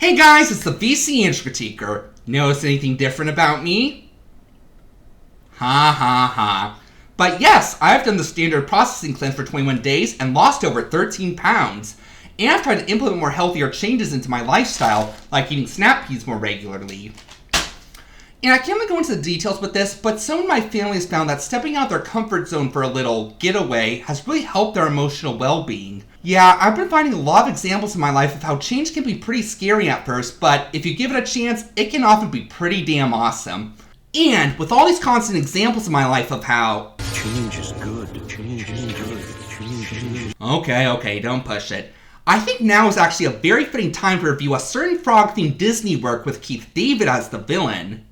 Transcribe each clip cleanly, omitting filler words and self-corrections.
Hey guys, it's the VC Inch Critiquer. Notice anything different about me? Ha ha ha. But yes, I've done the standard processing cleanse for 21 days and lost over 13 pounds. And I've tried to implement more healthier changes into my lifestyle, like eating snap peas more regularly. And I can't really go into the details with this, but some of my family has found that stepping out of their comfort zone for a little getaway has really helped their emotional well-being. Yeah, I've been finding a lot of examples in my life of how change can be pretty scary at first, but if you give it a chance, it can often be pretty damn awesome. And with all these constant examples in my life of how change is good, change is good, change is good. Okay, don't push it. I think now is actually a very fitting time to review a certain frog-themed Disney work with Keith David as the villain.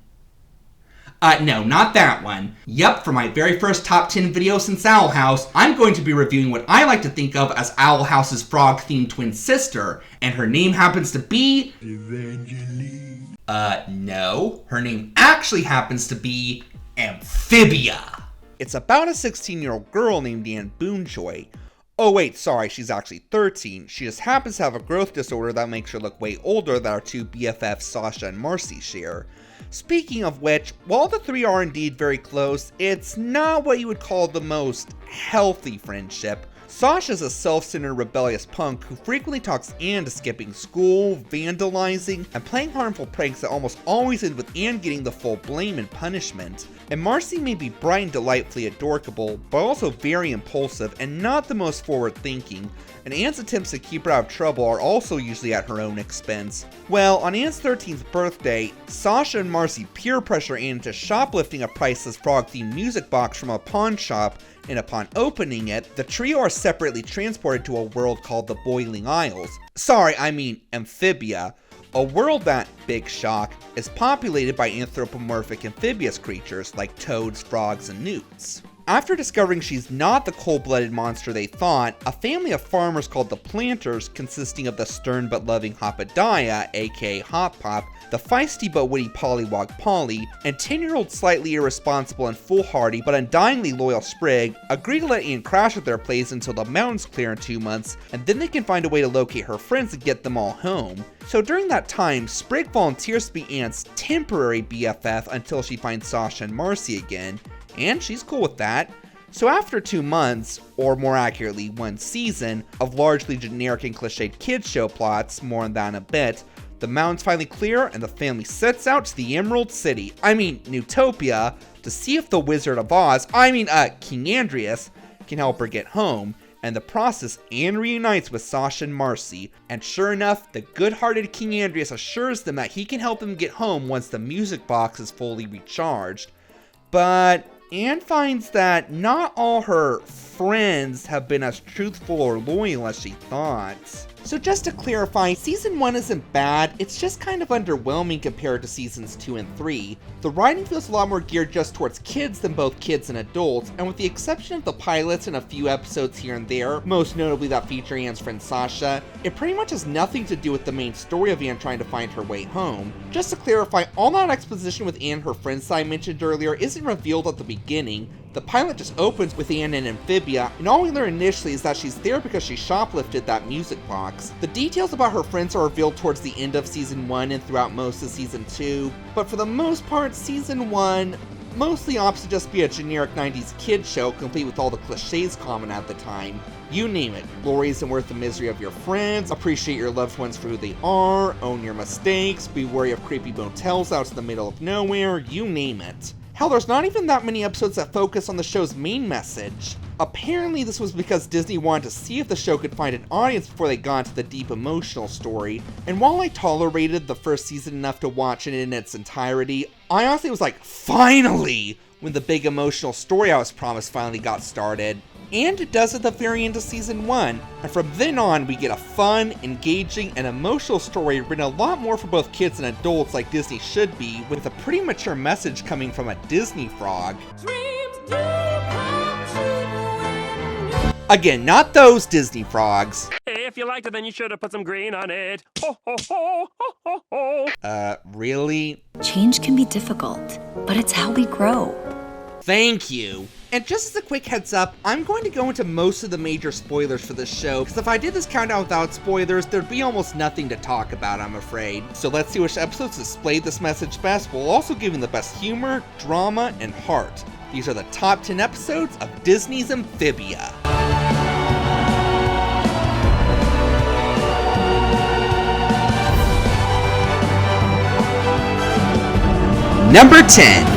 No, not that one. Yup, for my very first top 10 video since Owl House, I'm going to be reviewing what I like to think of as Owl House's frog-themed twin sister, and her name happens to be Evangeline. No. Her name actually happens to be Amphibia. It's about a 16-year-old girl named Anne Boonjoy. Oh wait, sorry, she's actually 13. She just happens to have a growth disorder that makes her look way older than our two BFFs Sasha and Marcy share. Speaking of which, while the three are indeed very close, it's not what you would call the most healthy friendship. Sasha's a self-centered rebellious punk who frequently talks Anne to skipping school, vandalizing, and playing harmful pranks that almost always end with Anne getting the full blame and punishment. And Marcy may be bright and delightfully adorable, but also very impulsive and not the most forward-thinking, and Anne's attempts to keep her out of trouble are also usually at her own expense. Well, on Anne's 13th birthday, Sasha and Marcy peer pressure Anne into shoplifting a priceless frog-themed music box from a pawn shop, and upon opening it, the trio are separately transported to a world called the Boiling Isles. Sorry, I mean Amphibia. A world that, big shock, is populated by anthropomorphic amphibious creatures like toads, frogs, and newts. After discovering she's not the cold-blooded monster they thought, a family of farmers called the Planters, consisting of the stern but loving Hoppadiah, aka Hop Pop, the feisty but witty Pollywog Polly, and 10-year-old slightly irresponsible and foolhardy but undyingly loyal Sprig, agree to let Anne crash at their place until the mountains clear in 2 months, and then they can find a way to locate her friends and get them all home. So during that time, Sprig volunteers to be Anne's temporary BFF until she finds Sasha and Marcy again, and she's cool with that. So after 2 months, or more accurately 1 season, of largely generic and cliched kids show plots, more on that in a bit, the mountains finally clear and the family sets out to the Emerald City, Newtopia, to see if the Wizard of Oz, King Andreas, can help her get home. And in the process, Anne reunites with Sasha and Marcy, and sure enough, the good-hearted King Andreas assures them that he can help them get home once the music box is fully recharged. But Anne finds that not all her friends have been as truthful or loyal as she thought. So just to clarify, Season 1 isn't bad, it's just kind of underwhelming compared to Seasons 2 and 3. The writing feels a lot more geared just towards kids than both kids and adults, and with the exception of the pilots and a few episodes here and there, most notably that feature Anne's friend Sasha, it pretty much has nothing to do with the main story of Anne trying to find her way home. Just to clarify, all that exposition with Anne and her friends that I mentioned earlier isn't revealed at the beginning. The pilot just opens with Anne and Amphibia, and all we learn initially is that she's there because she shoplifted that music box. The details about her friends are revealed towards the end of Season 1 and throughout most of Season 2, but for the most part, Season 1 mostly opts to just be a generic 90s kids show complete with all the cliches common at the time. You name it. Glories and worth the misery of your friends, appreciate your loved ones for who they are, own your mistakes, be wary of creepy motels out in the middle of nowhere, you name it. Hell, there's not even that many episodes that focus on the show's main message. Apparently this was because Disney wanted to see if the show could find an audience before they got into the deep emotional story, and while I tolerated the first season enough to watch it in its entirety, I honestly was like, finally! When the big emotional story I was promised finally got started. And it does at the very end of Season 1, and from then on we get a fun, engaging, and emotional story written a lot more for both kids and adults like Disney should be, with a pretty mature message coming from a Disney frog. Again, not those Disney frogs. Hey, if you liked it, then you should have put some green on it. Ho, ho, ho, ho, ho, ho. Really? Change can be difficult, but it's how we grow. Thank you. And just as a quick heads up, I'm going to go into most of the major spoilers for this show, because if I did this countdown without spoilers, there'd be almost nothing to talk about, I'm afraid. So let's see which episodes display this message best, while also giving the best humor, drama, and heart. These are the top 10 episodes of Disney's Amphibia. Number 10.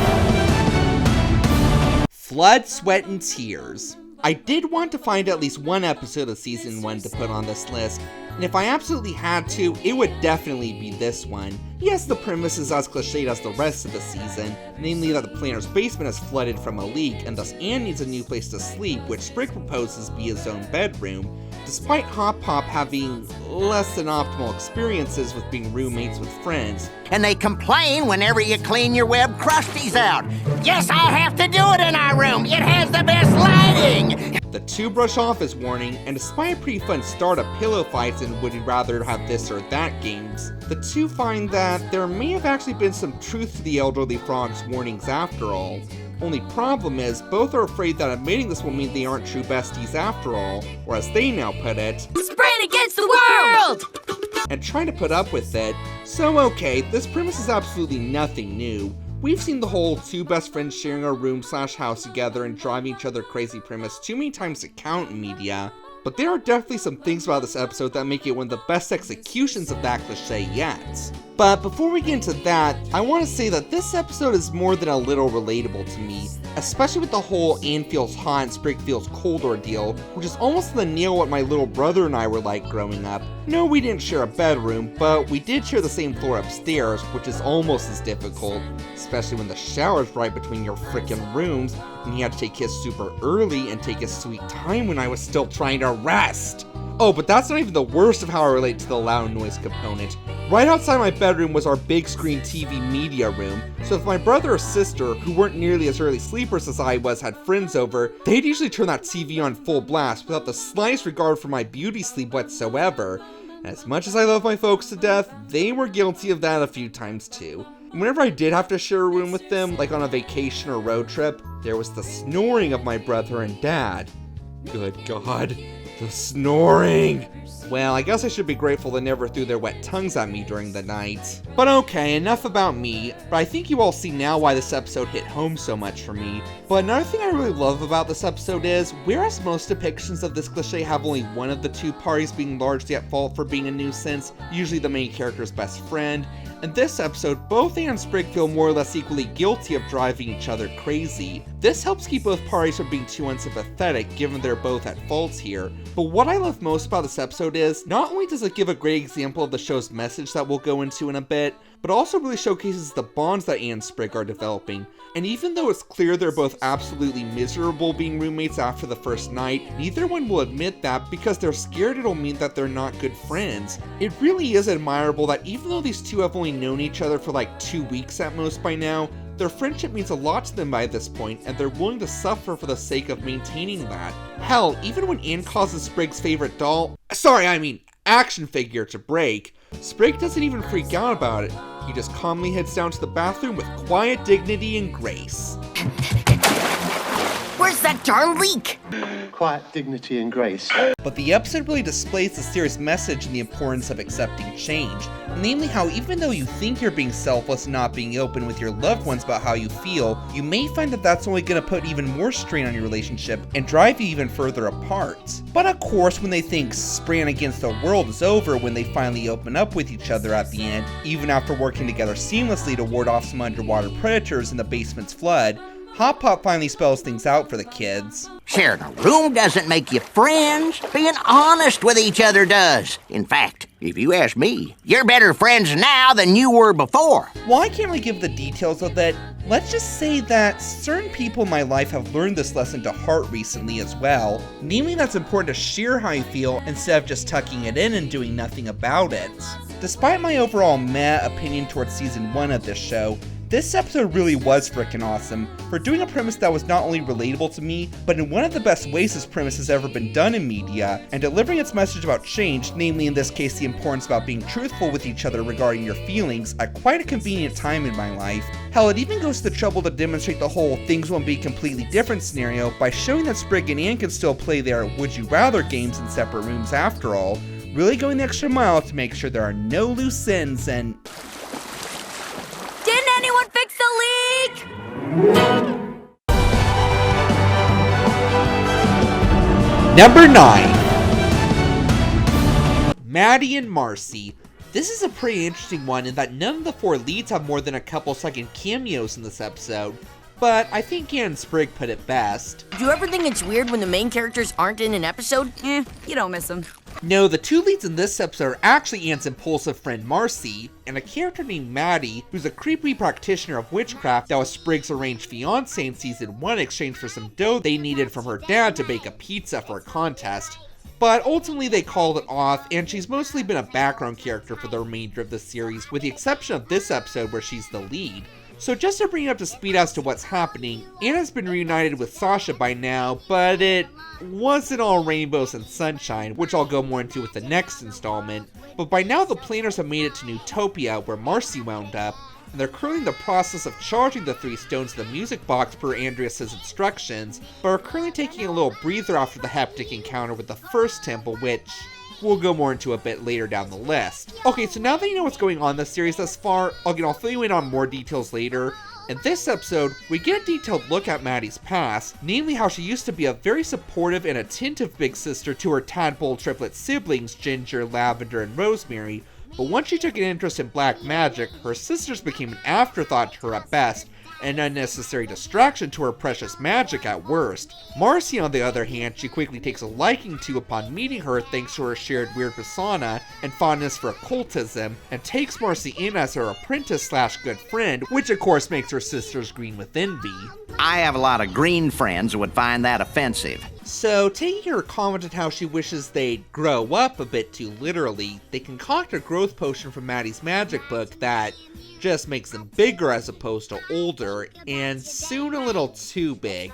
Blood, Sweat, and Tears. I did want to find at least one episode of Season 1 to put on this list, and if I absolutely had to, it would definitely be this one. Yes, the premise is as cliched as the rest of the season, namely that the planner's basement is flooded from a leak, and thus Anne needs a new place to sleep, which Sprig proposes be his own bedroom, despite Hop Pop having less than optimal experiences with being roommates with friends. And they complain whenever you clean your web crusties out. Yes, I have to do it in our room. It has the best lighting. The two brush off his warning, and despite a pretty fun start of pillow fights and would you rather have this or that games, the two find that there may have actually been some truth to the elderly frog's warnings after all. Only problem is, both are afraid that admitting this will mean they aren't true besties after all, or as they now put it, Spread against the world! And trying to put up with it. So okay, this premise is absolutely nothing new. We've seen the whole two best friends sharing a room / house together and driving each other crazy premise too many times to count in media, but there are definitely some things about this episode that make it one of the best executions of that cliche yet. But before we get into that, I want to say that this episode is more than a little relatable to me, especially with the whole Anne feels hot and Sprig feels cold ordeal, which is almost the nail what my little brother and I were like growing up. No, we didn't share a bedroom, but we did share the same floor upstairs, which is almost as difficult, especially when the shower's right between your frickin' rooms, and he had to take his super early and take his sweet time when I was still trying to rest. Oh, but that's not even the worst of how I relate to the loud noise component. Right outside my bedroom was our big screen TV media room, so if my brother or sister, who weren't nearly as early sleepers as I was, had friends over, they'd usually turn that TV on full blast without the slightest regard for my beauty sleep whatsoever. And as much as I love my folks to death, they were guilty of that a few times too. Whenever I did have to share a room with them, like on a vacation or road trip, there was the snoring of my brother and dad. Good God, the snoring! Well, I guess I should be grateful they never threw their wet tongues at me during the night. But okay, enough about me, but I think you all see now why this episode hit home so much for me. But another thing I really love about this episode is, whereas most depictions of this cliche have only one of the two parties being largely at fault for being a nuisance, usually the main character's best friend, in this episode, both Anne and Sprig feel more or less equally guilty of driving each other crazy. This helps keep both parties from being too unsympathetic, given they're both at fault here. But what I love most about this episode is, not only does it give a great example of the show's message that we'll go into in a bit, but also really showcases the bonds that Anne and Sprig are developing. And even though it's clear they're both absolutely miserable being roommates after the first night, neither one will admit that because they're scared it'll mean that they're not good friends. It really is admirable that even though these two have only known each other for like 2 weeks at most by now, their friendship means a lot to them by this point, and they're willing to suffer for the sake of maintaining that. Hell, even when Anne causes Sprig's favorite doll, action figure to break, Sprig doesn't even freak out about it. He just calmly heads down to the bathroom with quiet dignity and grace. Where's that darn leak? Quiet dignity and grace. But the episode really displays the serious message and the importance of accepting change, namely how even though you think you're being selfless and not being open with your loved ones about how you feel, you may find that that's only going to put even more strain on your relationship and drive you even further apart. But of course, when they think spraying against the world is over when they finally open up with each other at the end, even after working together seamlessly to ward off some underwater predators in the basement's flood, Hop Pop finally spells things out for the kids. Sharing a room doesn't make you friends. Being honest with each other does. In fact, if you ask me, you're better friends now than you were before. While I can't really give the details of that, let's just say that certain people in my life have learned this lesson to heart recently as well. Namely, that's important to share how you feel instead of just tucking it in and doing nothing about it. Despite my overall meh opinion towards season 1 of this show, This episode really was frickin' awesome, for doing a premise that was not only relatable to me, but in one of the best ways this premise has ever been done in media, and delivering its message about change, namely in this case the importance about being truthful with each other regarding your feelings, at quite a convenient time in my life. Hell, it even goes to the trouble to demonstrate the whole things won't be completely different scenario by showing that Sprig and Ann can still play their would you rather games in separate rooms after all, really going the extra mile to make sure there are no loose ends and... Didn't anyone fix the leak? Number 9. Maddie and Marcy. This is a pretty interesting one in that none of the 4 leads have more than a couple second cameos in this episode, but I think Ann and Sprig put it best. Do you ever think it's weird when the main characters aren't in an episode? You don't miss them. No, the 2 leads in this episode are actually Ann's impulsive friend Marcy, and a character named Maddie, who's a creepy practitioner of witchcraft that was Sprig's arranged fiancé in season 1 in exchange for some dough they needed from her dad to bake a pizza for a contest. But ultimately they called it off, and she's mostly been a background character for the remainder of the series, with the exception of this episode where she's the lead. So just to bring you up to speed as to what's happening, Anna's been reunited with Sasha by now, but it wasn't all rainbows and sunshine, which I'll go more into with the next installment. But by now the planners have made it to Newtopia, where Marcy wound up, and they're currently in the process of charging the 3 stones to the music box per Andreas' instructions, but are currently taking a little breather after the hectic encounter with the first temple, which we'll go more into a bit later down the list. Okay, so now that you know what's going on in the series thus far, I'll fill you in on more details later. In this episode, we get a detailed look at Maddie's past, namely how she used to be a very supportive and attentive big sister to her tadpole triplet siblings, Ginger, Lavender, and Rosemary, but once she took an interest in black magic, her sisters became an afterthought to her at best, an unnecessary distraction to her precious magic at worst. Marcy, on the other hand, she quickly takes a liking to upon meeting her thanks to her shared weird persona and fondness for occultism, and takes Marcy in as her apprentice slash good friend, which of course makes her sisters green with envy. I have a lot of green friends who would find that offensive. So, taking her comment on how she wishes they'd grow up a bit too literally, they concoct a growth potion from Maddie's magic book that just makes them bigger as opposed to older, and soon a little too big,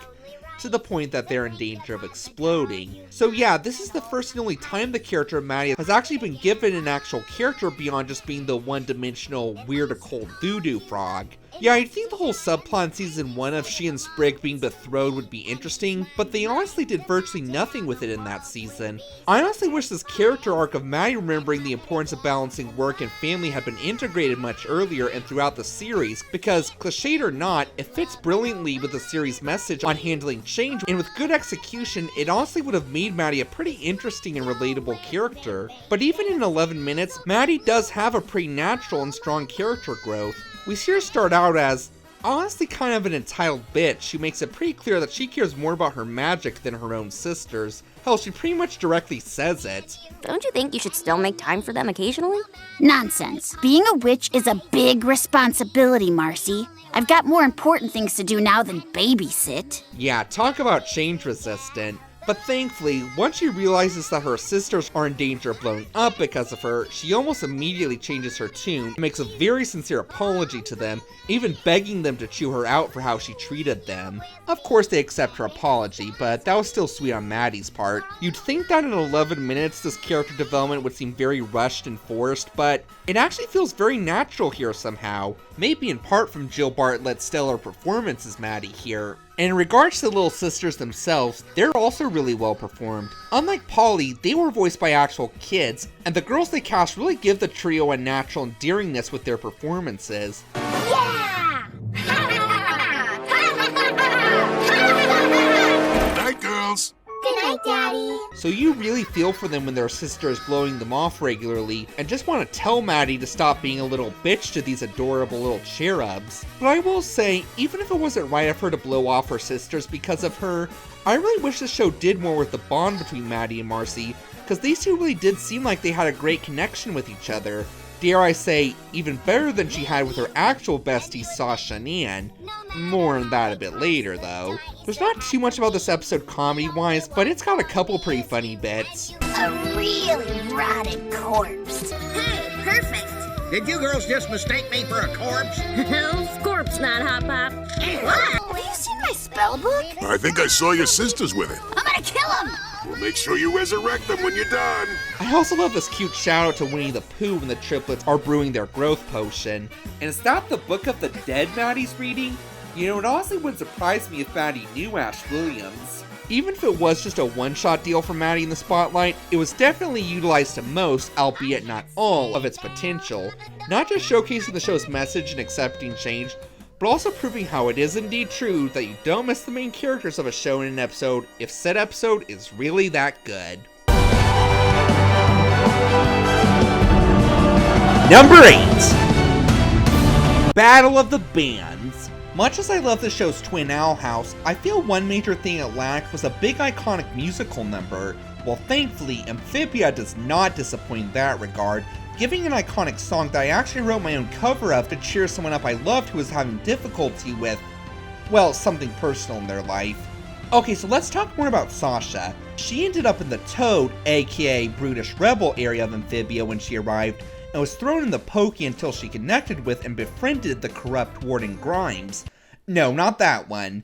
to the point that they're in danger of exploding. So yeah, this is the first and only time the character of Maddie has actually been given an actual character beyond just being the one-dimensional weird occult voodoo frog. Yeah, I think the whole subplot in season 1 of she and Sprig being betrothed would be interesting, but they honestly did virtually nothing with it in that season. I honestly wish this character arc of Maddie remembering the importance of balancing work and family had been integrated much earlier and throughout the series, because, cliched or not, it fits brilliantly with the series' message on handling change, and with good execution, it honestly would have made Maddie a pretty interesting and relatable character. But even in 11 minutes, Maddie does have a pretty natural and strong character growth. We see her start out as honestly kind of an entitled bitch who makes it pretty clear that she cares more about her magic than her own sisters. Hell, she pretty much directly says it. Don't you think you should still make time for them occasionally? Nonsense. Being a witch is a big responsibility, Marcy. I've got more important things to do now than babysit. Yeah, talk about change resistant. But thankfully, once she realizes that her sisters are in danger of blowing up because of her, she almost immediately changes her tune and makes a very sincere apology to them, even begging them to chew her out for how she treated them. Of course they accept her apology, but that was still sweet on Maddie's part. You'd think that in 11 minutes this character development would seem very rushed and forced, but it actually feels very natural here somehow. Maybe in part from Jill Bartlett's stellar performance as Maddie here. And in regards to the little sisters themselves, they're also really well performed. Unlike Polly, they were voiced by actual kids, and the girls they cast really give the trio a natural endearingness with their performances. Yeah! Night, girls. Good night, Daddy. So you really feel for them when their sister is blowing them off regularly, and just want to tell Maddie to stop being a little bitch to these adorable little cherubs. But I will say, even if it wasn't right of her to blow off her sisters because of her, I really wish the show did more with the bond between Maddie and Marcy, because these two really did seem like they had a great connection with each other. Dare I say, even better than she had with her actual besties Sasha and Ann. More on that a bit later, though. There's not too much about this episode comedy-wise, but it's got a couple pretty funny bits. A really rotted corpse. Hey, perfect! Did you girls just mistake me for a corpse? Corpse not, Hop Pop. What? Will you see my spell book? I think I saw your sisters with it. I'm gonna kill him! We'll make sure you resurrect them when you're done. I also love this cute shout out to Winnie the Pooh when the triplets are brewing their growth potion. And is that the Book of the Dead Maddie's reading? You know, it honestly wouldn't surprise me if Maddie knew Ash Williams. Even if it was just a one-shot deal for Maddie in the spotlight, it was definitely utilized to most, albeit not all, of its potential. Not just showcasing the show's message and accepting change, but also proving how it is indeed true that you don't miss the main characters of a show in an episode if said episode is really that good. Number 8! Battle of the Bands. Much as I love the show's Twin Owl House, I feel one major thing it lacked was a big iconic musical number. Well, thankfully, Amphibia does not disappoint in that regard, giving an iconic song that I actually wrote my own cover of to cheer someone up I loved who was having difficulty with, well, something personal in their life. Okay, so let's talk more about Sasha. She ended up in the Toad, aka Brutish Rebel area of Amphibia when she arrived, and was thrown in the pokey until she connected with and befriended the corrupt Warden Grimes. No, not that one.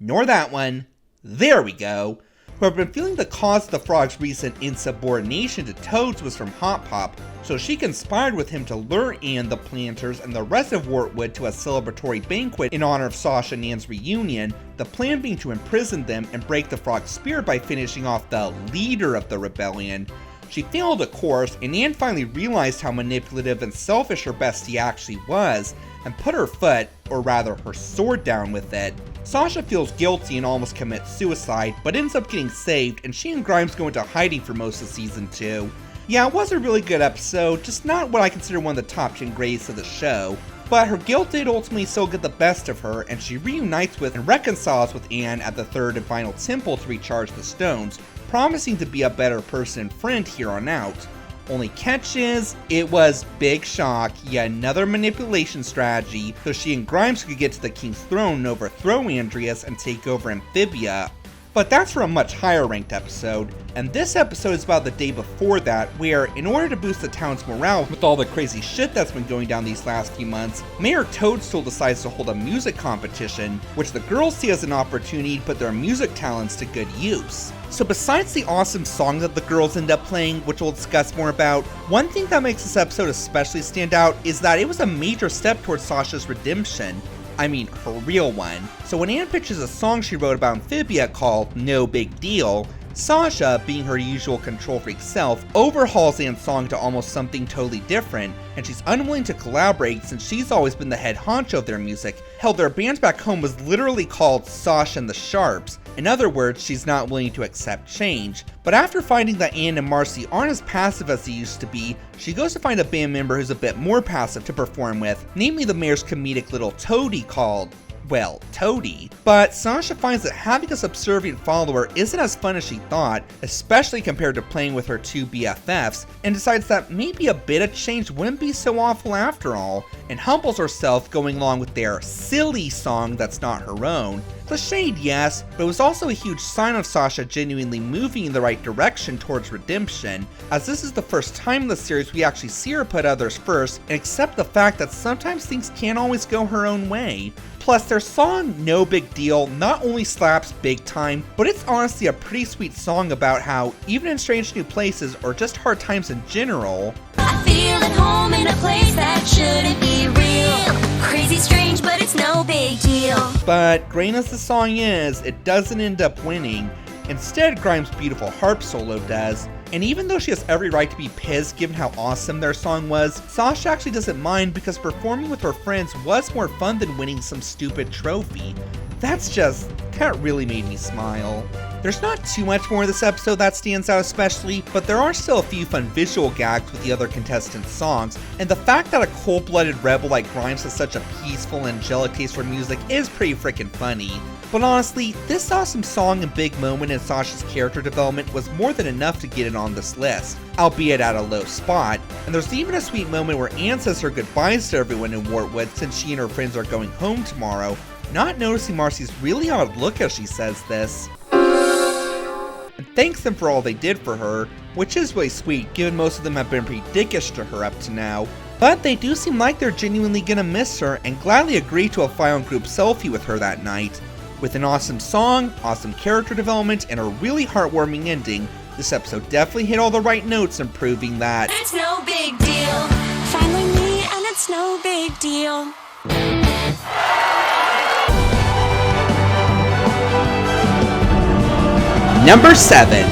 Nor that one. There we go. Who have been feeling the cause of the frog's recent insubordination to Toads was from Hop Pop, so she conspired with him to lure Anne, the Planters, and the rest of Wartwood to a celebratory banquet in honor of Sasha and Anne's reunion, the plan being to imprison them and break the frog's spirit by finishing off the leader of the rebellion. She failed, of course, and Anne finally realized how manipulative and selfish her bestie actually was, and put her foot, or rather her sword down with it. Sasha feels guilty and almost commits suicide, but ends up getting saved, and she and Grimes go into hiding for most of season 2. Yeah, it was a really good episode, just not what I consider one of the top 10 greats of the show. But her guilt did ultimately still get the best of her, and she reunites with and reconciles with Anne at the third and final temple to recharge the stones, promising to be a better person and friend here on out. Only catch is, it was big shock, yet another manipulation strategy, so she and Grimes could get to the king's throne and overthrow Andreas and take over Amphibia. But that's for a much higher ranked episode, and this episode is about the day before that, where, in order to boost the town's morale with all the crazy shit that's been going down these last few months, Mayor Toadstool decides to hold a music competition, which the girls see as an opportunity to put their music talents to good use. So besides the awesome song that the girls end up playing, which we'll discuss more about, one thing that makes this episode especially stand out is that it was a major step towards Sasha's redemption. I mean, her real one. So when Anne pitches a song she wrote about Amphibia called No Big Deal, Sasha, being her usual control freak self, overhauls Anne's song to almost something totally different, and she's unwilling to collaborate since she's always been the head honcho of their music. Hell, their band back home was literally called Sasha and the Sharps. In other words, she's not willing to accept change. But after finding that Anne and Marcy aren't as passive as they used to be, she goes to find a band member who's a bit more passive to perform with, namely the mayor's comedic little toady called, well, Toady. But Sasha finds that having a subservient follower isn't as fun as she thought, especially compared to playing with her two BFFs, and decides that maybe a bit of change wouldn't be so awful after all, and humbles herself going along with their silly song that's not her own. The shade, yes, but it was also a huge sign of Sasha genuinely moving in the right direction towards redemption, as this is the first time in the series we actually see her put others first and accept the fact that sometimes things can't always go her own way. Plus, their song No Big Deal not only slaps big time, but it's honestly a pretty sweet song about how, even in strange new places or just hard times in general, I feel at home in a place that shouldn't be real. Crazy strange, but it's no big deal. But great as the song is, it doesn't end up winning. Instead, Grimes' beautiful harp solo does. And even though she has every right to be pissed given how awesome their song was, Sasha actually doesn't mind because performing with her friends was more fun than winning some stupid trophy. That really made me smile. There's not too much more in this episode that stands out especially, but there are still a few fun visual gags with the other contestants' songs, and the fact that a cold-blooded rebel like Grimes has such a peaceful, angelic taste for music is pretty freaking funny. But honestly, this awesome song and big moment in Sasha's character development was more than enough to get it on this list, albeit at a low spot, and there's even a sweet moment where Anne says her goodbyes to everyone in Wartwood since she and her friends are going home tomorrow, not noticing Marcy's really odd look as she says this, and thanks them for all they did for her, which is really sweet given most of them have been pretty dickish to her up to now. But they do seem like they're genuinely gonna miss her and gladly agree to a final group selfie with her that night. With an awesome song, awesome character development, and a really heartwarming ending, this episode definitely hit all the right notes in proving that It's no big deal. Finally me, and it's no big deal. Number 7.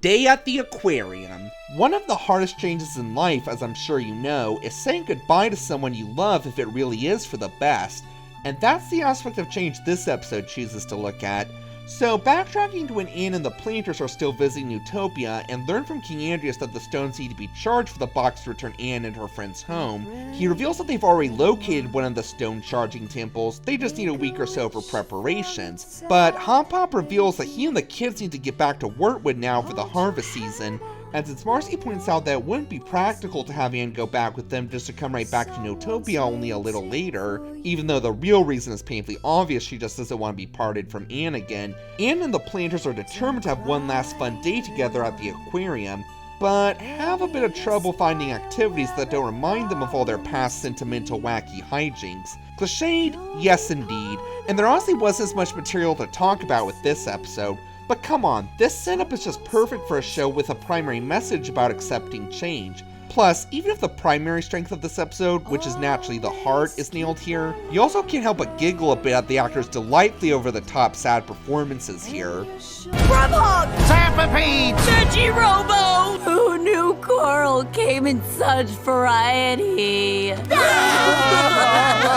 Day at the Aquarium. One of the hardest changes in life, as I'm sure you know, is saying goodbye to someone you love if it really is for the best. And that's the aspect of change this episode chooses to look at. So, backtracking to when Anne and the Planters are still visiting Utopia and learn from King Andreas that the stones need to be charged for the box to return Anne and her friends home, he reveals that they've already located one of the stone charging temples, they just need a week or so for preparations. But Hop Pop reveals that he and the kids need to get back to Wyrtwood now for the harvest season, and since Marcy points out that it wouldn't be practical to have Anne go back with them just to come right back to Utopia only a little later, even though the real reason is painfully obvious, she just doesn't want to be parted from Anne again, Anne and the Planters are determined to have one last fun day together at the aquarium, but have a bit of trouble finding activities that don't remind them of all their past sentimental wacky hijinks. Cliched? Yes indeed, and there honestly wasn't as much material to talk about with this episode. But come on, this setup is just perfect for a show with a primary message about accepting change. Plus, even if the primary strength of this episode, which is naturally the heart, is nailed here, you also can't help but giggle a bit at the actors' delightfully over-the-top sad performances here. Grubhog! Centipede! Veggie Robo! Who knew coral came in such variety?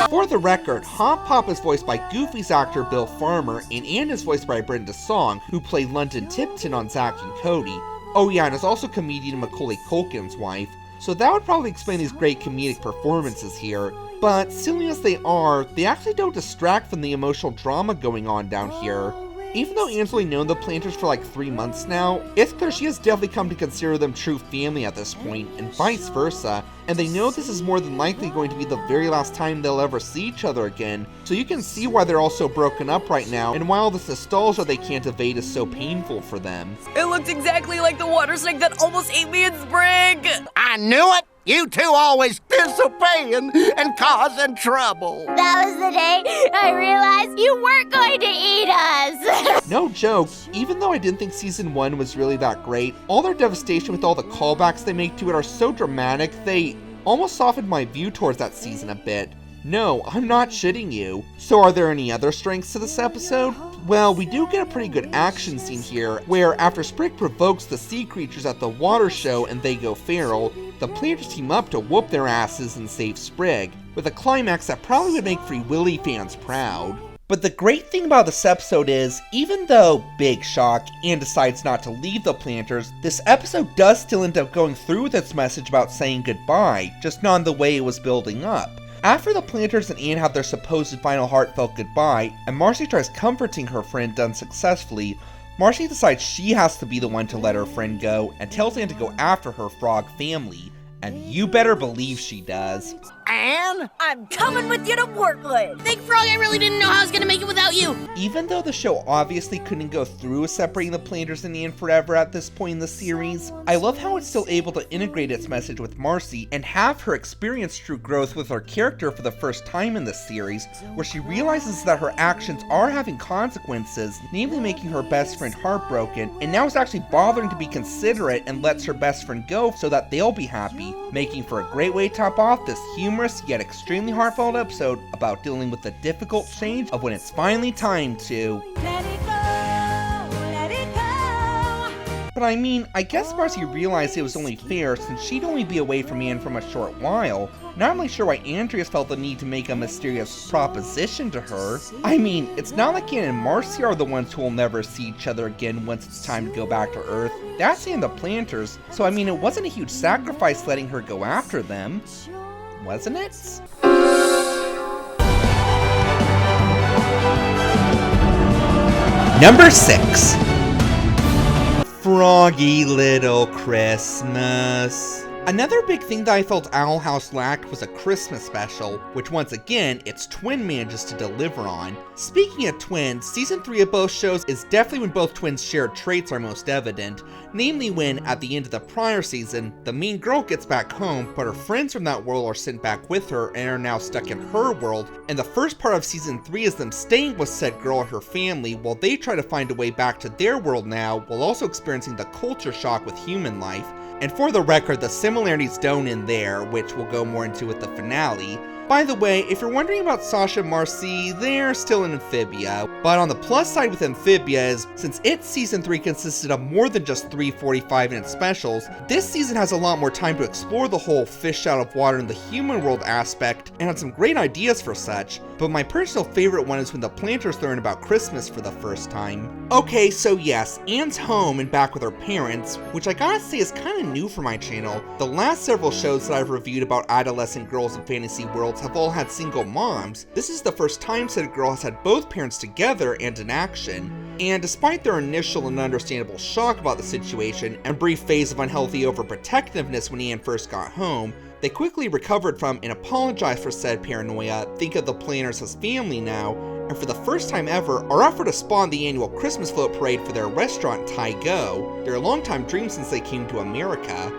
For the record, Hop Pop is voiced by Goofy's actor Bill Farmer, and Anne is voiced by Brenda Song, who played London Tipton on Zack and Cody. Oh yeah, and is also comedian Macaulay Culkin's wife. So that would probably explain these great comedic performances here. But silly as they are, they actually don't distract from the emotional drama going on down here. Even though Anne's only known the Planters for like 3 months now, it's clear she has definitely come to consider them true family at this point, and vice versa, and they know this is more than likely going to be the very last time they'll ever see each other again, so you can see why they're all so broken up right now, and why all this nostalgia they can't evade is so painful for them. It looked exactly like the water snake that almost ate me in Sprig! I knew it! You two always disobeying and causing trouble. That was the day I realized you weren't going to eat us. No joke, even though I didn't think season 1 was really that great, all their devastation with all the callbacks they make to it are so dramatic, they almost softened my view towards that season a bit. No, I'm not shitting you. So are there any other strengths to this episode? Well, we do get a pretty good action scene here, where after Sprig provokes the sea creatures at the water show and they go feral, the Planters team up to whoop their asses and save Sprig, with a climax that probably would make Free Willy fans proud. But the great thing about this episode is, even though, big shock, Anne decides not to leave the Planters, this episode does still end up going through with its message about saying goodbye, just not in the way it was building up. After the Planters and Anne have their supposed final heartfelt goodbye, and Marcy tries comforting her friend unsuccessfully, Marcy decides she has to be the one to let her friend go, and tells Anne to go after her frog family. And you better believe she does. Anne? I'm coming with you to Wyrtwood! Big Frog, I really didn't know how I was gonna make it without you. Even though the show obviously couldn't go through with separating the Planters and Anne forever at this point in the series, I love how it's still able to integrate its message with Marcy and have her experience true growth with her character for the first time in the series, where she realizes that her actions are having consequences, namely making her best friend heartbroken, and now is actually bothering to be considerate and lets her best friend go so that they'll be happy, making for a great way to top off this humorous yet extremely heartfelt episode about dealing with the difficult change of when it's finally time to Let it go, let it go. But I mean, I guess Marcy realized it was only fair since she'd only be away from Anne for a short while. Not really sure why Andreas felt the need to make a mysterious proposition to her. I mean, it's not like Anne and Marcy are the ones who will never see each other again once it's time to go back to Earth. That's Anne the Planters, so I mean, it wasn't a huge sacrifice letting her go after them. Wasn't it? Number 6. Froggy Little Christmas. Another big thing that I felt Owl House lacked was a Christmas special, which once again, its twin manages to deliver on. Speaking of twins, season 3 of both shows is definitely when both twins' shared traits are most evident, namely when, at the end of the prior season, the main girl gets back home, but her friends from that world are sent back with her and are now stuck in her world, and the first part of season 3 is them staying with said girl and her family while they try to find a way back to their world now, while also experiencing the culture shock with human life. And for the record, the similarities don't end there, which we'll go more into with the finale. By the way, if you're wondering about Sasha and Marcy, they're still in Amphibia, but on the plus side with Amphibia is, since its season 3 consisted of more than just 3 45-minute specials, this season has a lot more time to explore the whole fish out of water in the human world aspect, and had some great ideas for such, but my personal favorite one is when the planters learn about Christmas for the first time. Okay, so yes, Anne's home and back with her parents, which I gotta say is kinda new for my channel. The last several shows that I've reviewed about adolescent girls in fantasy worlds have all had single moms. This is the first time said girl has had both parents together and in action. And despite their initial and understandable shock about the situation and brief phase of unhealthy overprotectiveness when Anne first got home, they quickly recovered from and apologized for said paranoia, think of the planners as family now, and for the first time ever are offered to spawn the annual Christmas float parade for their restaurant Tai Go, their longtime dream since they came to America.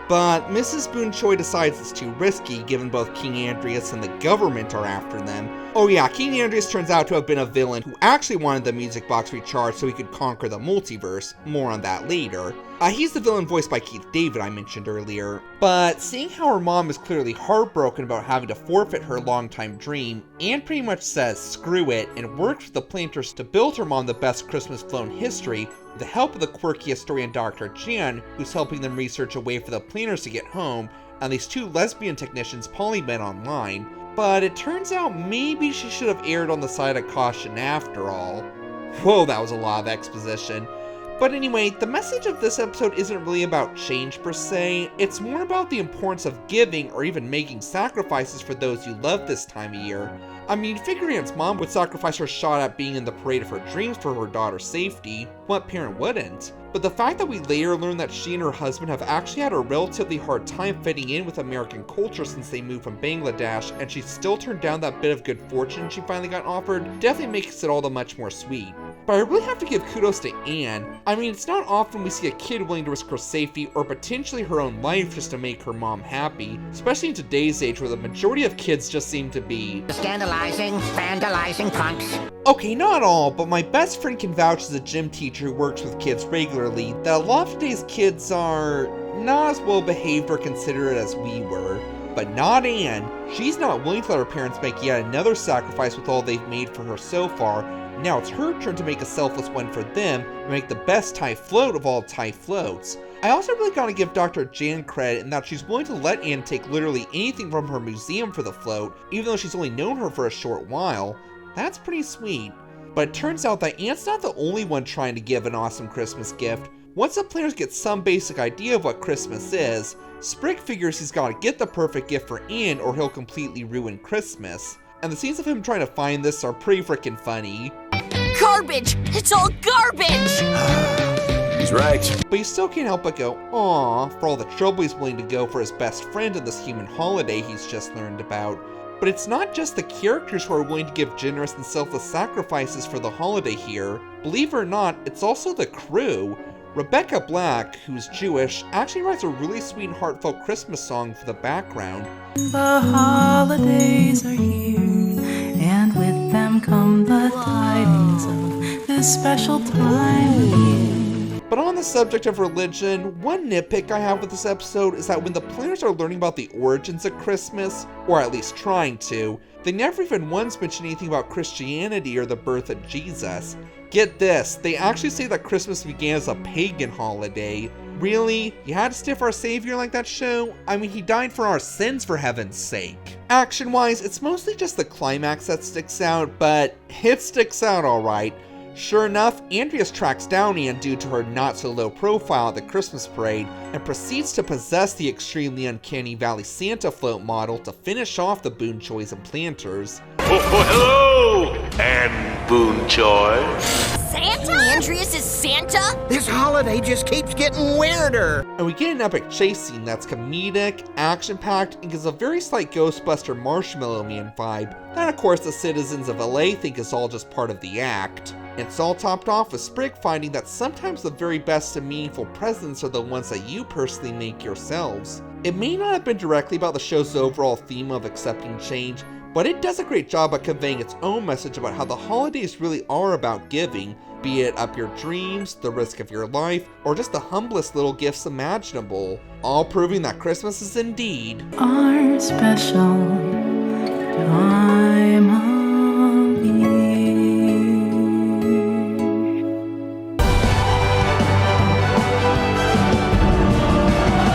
But Mrs. Boone Choi decides it's too risky given both King Andreas and the government are after them. Oh yeah, King Andreas turns out to have been a villain who actually wanted the music box recharged so he could conquer the multiverse. More on that later. He's the villain voiced by Keith David I mentioned earlier. But seeing how her mom is clearly heartbroken about having to forfeit her longtime dream, Anne pretty much says screw it and works with the planters to build her mom the best Christmas float in history with the help of the quirky historian Dr. Jan, who's helping them research a way for the planners to get home, and these two lesbian technicians Polly met online. But it turns out maybe she should have erred on the side of caution after all. Whoa, that was a lot of exposition. But anyway, the message of this episode isn't really about change per se, it's more about the importance of giving or even making sacrifices for those you love this time of year. I mean, figure Anne's mom would sacrifice her shot at being in the parade of her dreams for her daughter's safety. What parent wouldn't? But the fact that we later learn that she and her husband have actually had a relatively hard time fitting in with American culture since they moved from Bangladesh, and she still turned down that bit of good fortune she finally got offered, definitely makes it all the much more sweet. But I really have to give kudos to Anne. I mean, it's not often we see a kid willing to risk her safety or potentially her own life just to make her mom happy, especially in today's age where the majority of kids just seem to be Scandalizing, vandalizing punks. Okay, not all, but my best friend can vouch as a gym teacher who works with kids regularly that a lot of today's kids are not as well behaved or considerate as we were. But not Anne. She's not willing to let her parents make yet another sacrifice with all they've made for her so far. Now it's her turn to make a selfless one for them and make the best Thai float of all Thai floats. I also really gotta give Dr. Jan credit in that she's willing to let Anne take literally anything from her museum for the float, even though she's only known her for a short while. That's pretty sweet. But it turns out that Anne's not the only one trying to give an awesome Christmas gift. Once the players get some basic idea of what Christmas is, Sprig figures he's gotta get the perfect gift for Anne or he'll completely ruin Christmas. And the scenes of him trying to find this are pretty freaking funny. Garbage! It's all garbage! He's right. But you still can't help but go, aww, for all the trouble he's willing to go for his best friend in this human holiday he's just learned about. But it's not just the characters who are willing to give generous and selfless sacrifices for the holiday here. Believe it or not, it's also the crew. Rebecca Black, who's Jewish, actually writes a really sweet and heartfelt Christmas song for the background. The holidays are here, and with them come the tidings of this special time of year. But on the subject of religion, one nitpick I have with this episode is that when the players are learning about the origins of Christmas, or at least trying to, they never even once mention anything about Christianity or the birth of Jesus. Get this, they actually say that Christmas began as a pagan holiday. Really? You had to stiff our savior like that show? I mean, he died for our sins, for heaven's sake. Action-wise, it's mostly just the climax that sticks out, but it sticks out alright. Sure enough, Andreas tracks down Anne due to her not-so-low profile at the Christmas parade, and proceeds to possess the extremely uncanny Valley Santa float model to finish off the Boone Choys and Planters. Oh, hello! And Boonchoy. Santa? Andreas is Santa? This holiday just keeps getting weirder. And we get an epic chase scene that's comedic, action-packed, and gives a very slight Ghostbuster Marshmallow Man vibe that of course the citizens of LA think is all just part of the act. And it's all topped off with Sprig finding that sometimes the very best and meaningful presents are the ones that you personally make yourselves. It may not have been directly about the show's overall theme of accepting change, but it does a great job at conveying its own message about how the holidays really are about giving, be it up your dreams, the risk of your life, or just the humblest little gifts imaginable, all proving that Christmas is indeed Our special time of year.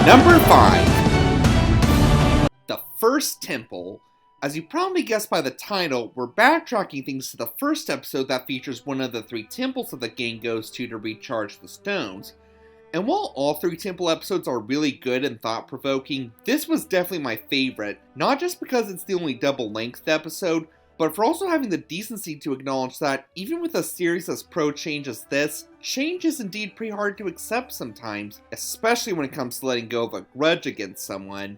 Number 5. The First Temple. As you probably guessed by the title, we're backtracking things to the first episode that features one of the 3 temples that the gang goes to recharge the stones. And while all 3 temple episodes are really good and thought-provoking, this was definitely my favorite, not just because it's the only double-length episode, but for also having the decency to acknowledge that, even with a series as pro-change as this, change is indeed pretty hard to accept sometimes, especially when it comes to letting go of a grudge against someone.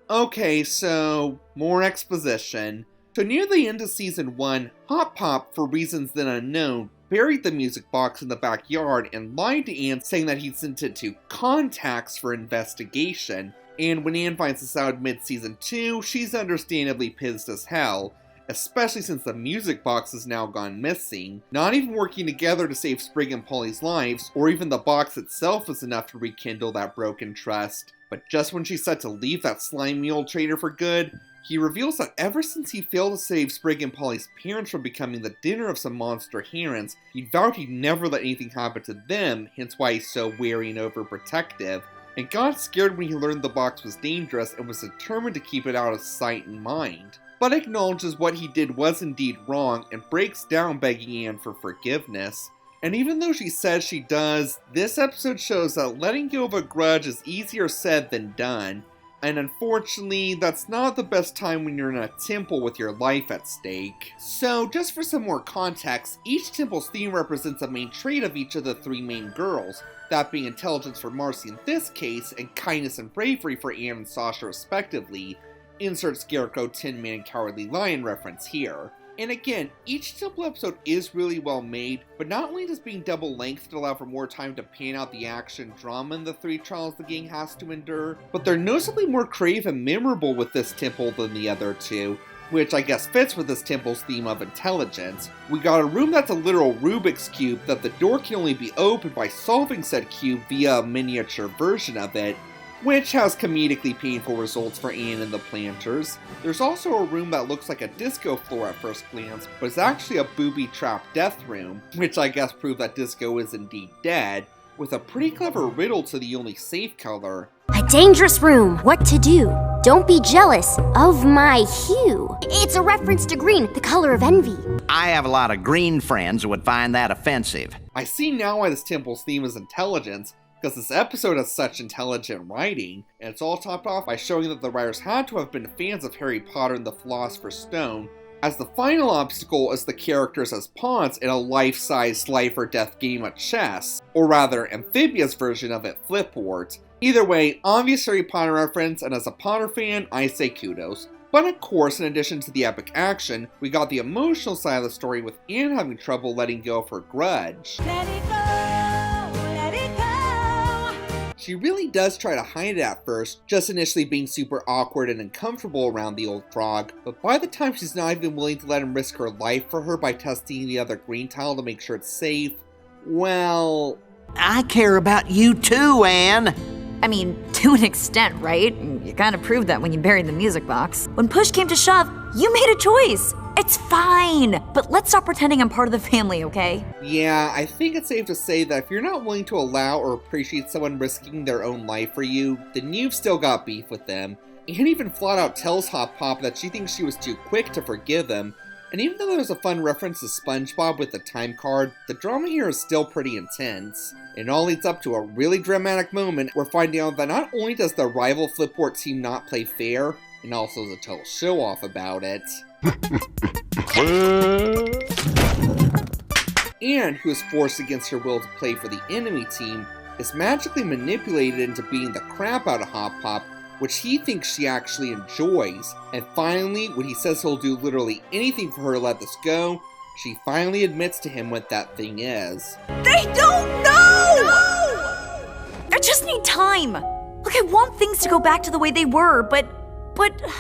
Okay, so, more exposition. So near the end of Season 1, Hot Pop, for reasons then unknown, buried the music box in the backyard and lied to Anne saying that he'd sent it to contacts for investigation. And when Anne finds this out mid-Season 2, she's understandably pissed as hell, especially since the music box has now gone missing. Not even working together to save Sprig and Polly's lives, or even the box itself is enough to rekindle that broken trust. But just when she's set to leave that slimy old traitor for good, he reveals that ever since he failed to save Sprig and Polly's parents from becoming the dinner of some monster herons, he'd vowed he'd never let anything happen to them, hence why he's so wary and overprotective, and got scared when he learned the box was dangerous and was determined to keep it out of sight and mind. But acknowledges what he did was indeed wrong and breaks down begging Anne for forgiveness. And even though she says she does, this episode shows that letting go of a grudge is easier said than done. And unfortunately, that's not the best time when you're in a temple with your life at stake. So, just for some more context, each temple's theme represents a main trait of each of the 3 main girls, that being intelligence for Marcy in this case, and kindness and bravery for Anne and Sasha respectively. Insert Scarecrow, Tin Man, and Cowardly Lion reference here. And again, each temple episode is really well made, but not only does being double-length allow for more time to pan out the action drama in the 3 trials the gang has to endure, but they're noticeably more creative and memorable with this temple than the other 2, which I guess fits with this temple's theme of intelligence. We got a room that's a literal Rubik's Cube that the door can only be opened by solving said cube via a miniature version of it, which has comedically painful results for Anne and the Planters. There's also a room that looks like a disco floor at first glance, but is actually a booby-trapped death room, which I guess proves that Disco is indeed dead, with a pretty clever riddle to the only safe color. A dangerous room. What to do? Don't be jealous of my hue. It's a reference to green, the color of envy. I have a lot of green friends who would find that offensive. I see now why this temple's theme is intelligence, because this episode has such intelligent writing, and it's all topped off by showing that the writers had to have been fans of Harry Potter and the Philosopher's Stone, as the final obstacle is the characters as pawns in a life-size life or death game of chess, or rather, Amphibia's version of it, Flipboard. Either way, obvious Harry Potter reference, and as a Potter fan, I say kudos. But of course, in addition to the epic action, we got the emotional side of the story with Anne having trouble letting go of her grudge. Let it go, let it go. She really does try to hide it at first, just initially being super awkward and uncomfortable around the old frog, but by the time she's not even willing to let him risk her life for her by testing the other green tile to make sure it's safe, well... I care about you too, Anne. I mean, to an extent, right? You kind of proved that when you buried the music box. When push came to shove, you made a choice. It's fine, but let's stop pretending I'm part of the family, okay? Yeah, I think it's safe to say that if you're not willing to allow or appreciate someone risking their own life for you, then you've still got beef with them. Anne even flat out tells Hot Pop that she thinks she was too quick to forgive him, and even though there's a fun reference to SpongeBob with the time card, the drama here is still pretty intense. It all leads up to a really dramatic moment where finding out that not only does the rival Flipboard team not play fair, and also is a total show-off about it. Anne, who is forced against her will to play for the enemy team, is magically manipulated into beating the crap out of Hop Pop, which he thinks she actually enjoys. And finally, when he says he'll do literally anything for her to let this go, she finally admits to him what that thing is. They don't know! I just need time. Look, I want things to go back to the way they were, but...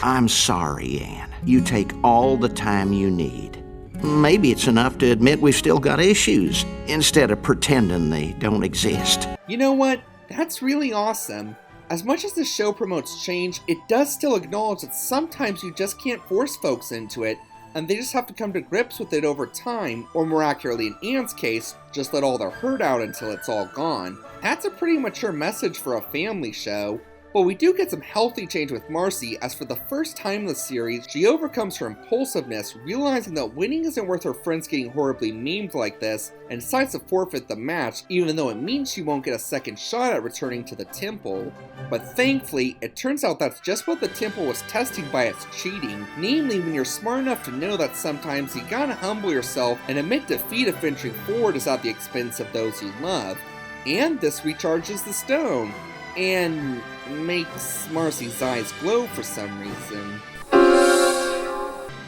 I'm sorry, Anne. You take all the time you need. Maybe it's enough to admit we've still got issues, instead of pretending they don't exist. You know what? That's really awesome. As much as the show promotes change, it does still acknowledge that sometimes you just can't force folks into it, and they just have to come to grips with it over time, or more accurately in Anne's case, just let all their hurt out until it's all gone. That's a pretty mature message for a family show. But we do get some healthy change with Marcy, as for the first time in the series, she overcomes her impulsiveness, realizing that winning isn't worth her friends getting horribly maimed like this, and decides to forfeit the match, even though it means she won't get a second shot at returning to the temple. But thankfully, it turns out that's just what the temple was testing by its cheating, namely when you're smart enough to know that sometimes you gotta humble yourself and admit defeat if venturing forward is at the expense of those you love. And this recharges the stone, and makes Marcy's eyes glow for some reason.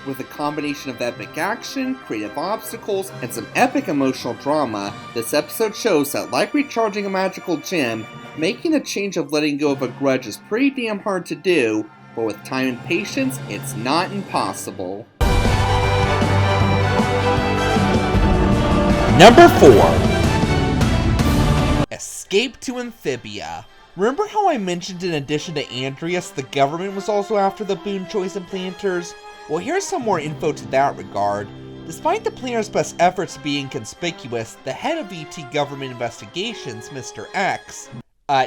With a combination of epic action, creative obstacles, and some epic emotional drama, this episode shows that like recharging a magical gem, making the change of letting go of a grudge is pretty damn hard to do, but with time and patience, it's not impossible. Number 4. Escape to Amphibia. Remember how I mentioned in addition to Andreas, the government was also after the Boone Choice implanters? Well, here's some more info to that regard. Despite the planners' best efforts being conspicuous, the head of ET Government Investigations, Mr. X...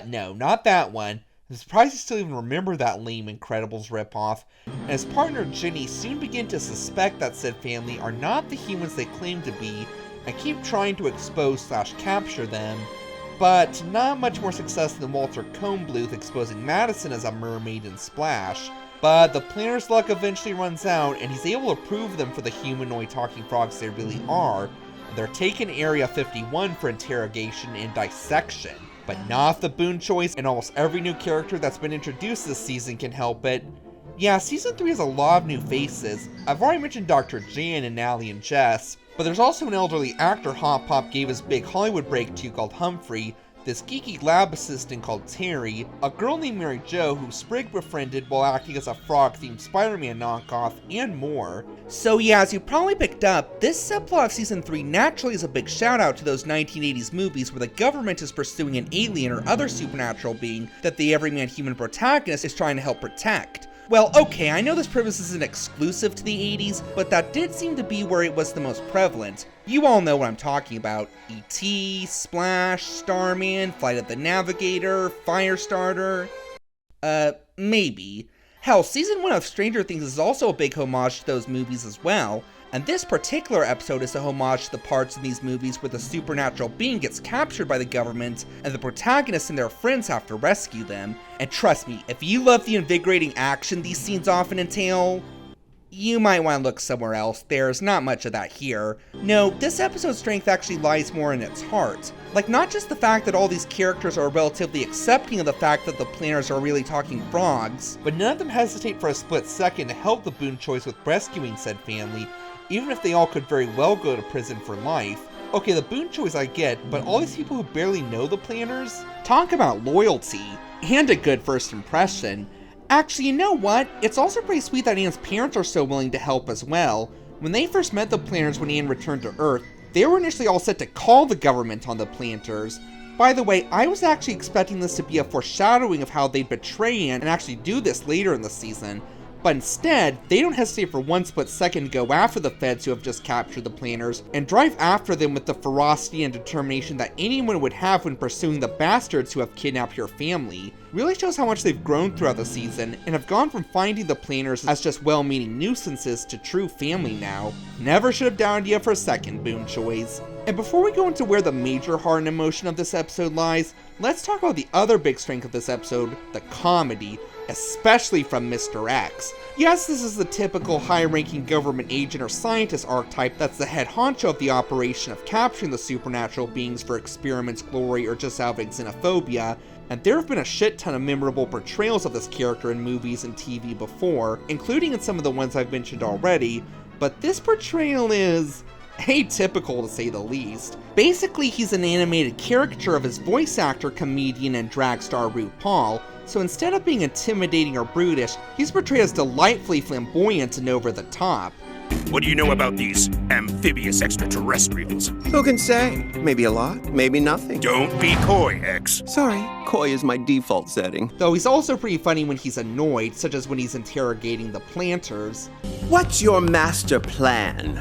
no, not that one. I'm surprised you still even remember that lame Incredibles ripoff. And his partner Jenny soon begin to suspect that said family are not the humans they claim to be, and keep trying to expose/capture them. But not much more success than Walter Combluth exposing Madison as a mermaid in Splash. But the planner's luck eventually runs out, and he's able to prove them for the humanoid talking frogs they really are. They're taken Area 51 for interrogation and dissection. But not the Boone Choice, and almost every new character that's been introduced this season can help it. Yeah, Season 3 has a lot of new faces. I've already mentioned Dr. Jan and Allie and Jess, but there's also an elderly actor Hop Pop gave his big Hollywood break to called Humphrey, this geeky lab assistant called Terry, a girl named Mary Jo who Sprig befriended while acting as a frog-themed Spider-Man knockoff, and more. So yeah, as you probably picked up, this subplot of Season 3 naturally is a big shout out to those 1980s movies where the government is pursuing an alien or other supernatural being that the everyman human protagonist is trying to help protect. Well, okay, I know this premise isn't exclusive to the 80s, but that did seem to be where it was the most prevalent. You all know what I'm talking about. E.T., Splash, Starman, Flight of the Navigator, Firestarter... maybe. Hell, Season 1 of Stranger Things is also a big homage to those movies as well, and this particular episode is a homage to the parts in these movies where the supernatural being gets captured by the government and the protagonists and their friends have to rescue them. And trust me, if you love the invigorating action these scenes often entail, you might want to look somewhere else. There's not much of that here. No, this episode's strength actually lies more in its heart. Like, not just the fact that all these characters are relatively accepting of the fact that the planners are really talking frogs, but none of them hesitate for a split second to help the Boone Choice with rescuing said family, even if they all could very well go to prison for life. Okay, the Boone Choice I get, but all these people who barely know the planners? Talk about loyalty, and a good first impression. Actually, you know what? It's also pretty sweet that Anne's parents are so willing to help as well. When they first met the planners when Anne returned to Earth, they were initially all set to call the government on the planters. By the way, I was actually expecting this to be a foreshadowing of how they'd betray Anne and actually do this later in the season. But instead, they don't hesitate for one split second to go after the feds who have just captured the planners, and drive after them with the ferocity and determination that anyone would have when pursuing the bastards who have kidnapped your family. really shows how much they've grown throughout the season and have gone from finding the planters as just well-meaning nuisances to true family now. Never should have doubted you for a second, Boon Choys. And before we go into where the major heart and emotion of this episode lies, let's talk about the other big strength of this episode, the comedy, especially from Mr. X. Yes, this is the typical high-ranking government agent or scientist archetype that's the head honcho of the operation of capturing the supernatural beings for experiments, glory, or just out of xenophobia, and there have been a shit ton of memorable portrayals of this character in movies and TV before, including in some of the ones I've mentioned already, but this portrayal is atypical to say the least. Basically, he's an animated caricature of his voice actor, comedian, and drag star RuPaul, so instead of being intimidating or brutish, he's portrayed as delightfully flamboyant and over the top. What do you know about these amphibious extraterrestrials? Who can say? Maybe a lot, maybe nothing. Don't be coy, X. Sorry, coy is my default setting. Though he's also pretty funny when he's annoyed, such as when he's interrogating the planters. What's your master plan?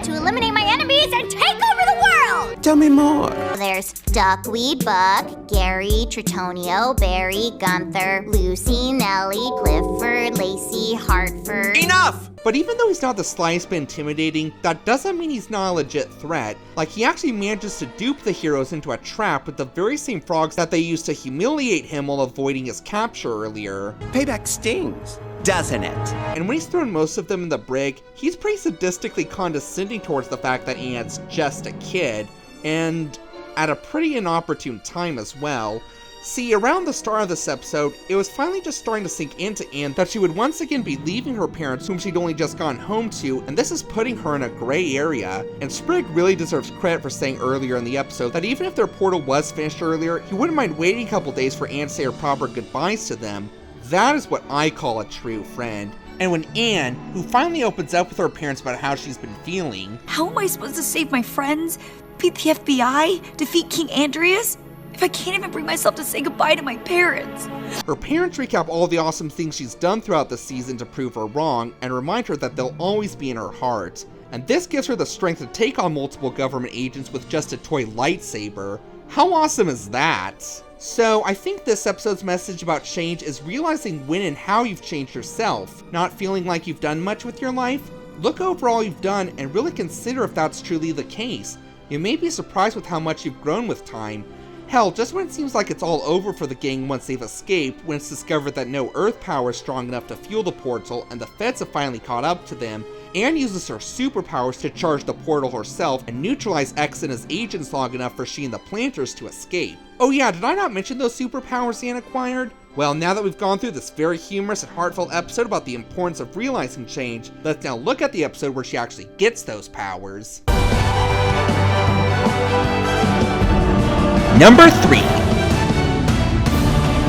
To eliminate my enemies and take over the world! Tell me more. There's Duckweed, Buck, Gary, Tritonio, Barry, Gunther, Lucy, Nellie, Clifford, Lacey, Hartford. Enough! But even though he's not the slightest bit intimidating, that doesn't mean he's not a legit threat. Like, he actually manages to dupe the heroes into a trap with the very same frogs that they used to humiliate him while avoiding his capture earlier. Payback stings, doesn't it? And when he's thrown most of them in the brig, he's pretty sadistically condescending towards the fact that Anne's just a kid, and at a pretty inopportune time as well. See, around the start of this episode, it was finally just starting to sink into Anne that she would once again be leaving her parents whom she'd only just gone home to, and this is putting her in a gray area. And Sprig really deserves credit for saying earlier in the episode that even if their portal was finished earlier, he wouldn't mind waiting a couple days for Anne to say her proper goodbyes to them. That is what I call a true friend. And when Anne, who finally opens up with her parents about how she's been feeling... How am I supposed to save my friends? Beat the FBI? Defeat King Andreas? If I can't even bring myself to say goodbye to my parents. Her parents recap all the awesome things she's done throughout the season to prove her wrong and remind her that they'll always be in her heart. And this gives her the strength to take on multiple government agents with just a toy lightsaber. How awesome is that? So I think this episode's message about change is realizing when and how you've changed yourself, not feeling like you've done much with your life. Look over all you've done and really consider if that's truly the case. You may be surprised with how much you've grown with time. Hell, just when it seems like it's all over for the gang once they've escaped, when it's discovered that no Earth power is strong enough to fuel the portal and the feds have finally caught up to them, Anne uses her superpowers to charge the portal herself and neutralize X and his agents long enough for she and the planters to escape. Oh yeah, did I not mention those superpowers Anne acquired? Well, now that we've gone through this very humorous and heartfelt episode about the importance of realizing change, let's now look at the episode where she actually gets those powers. Number 3.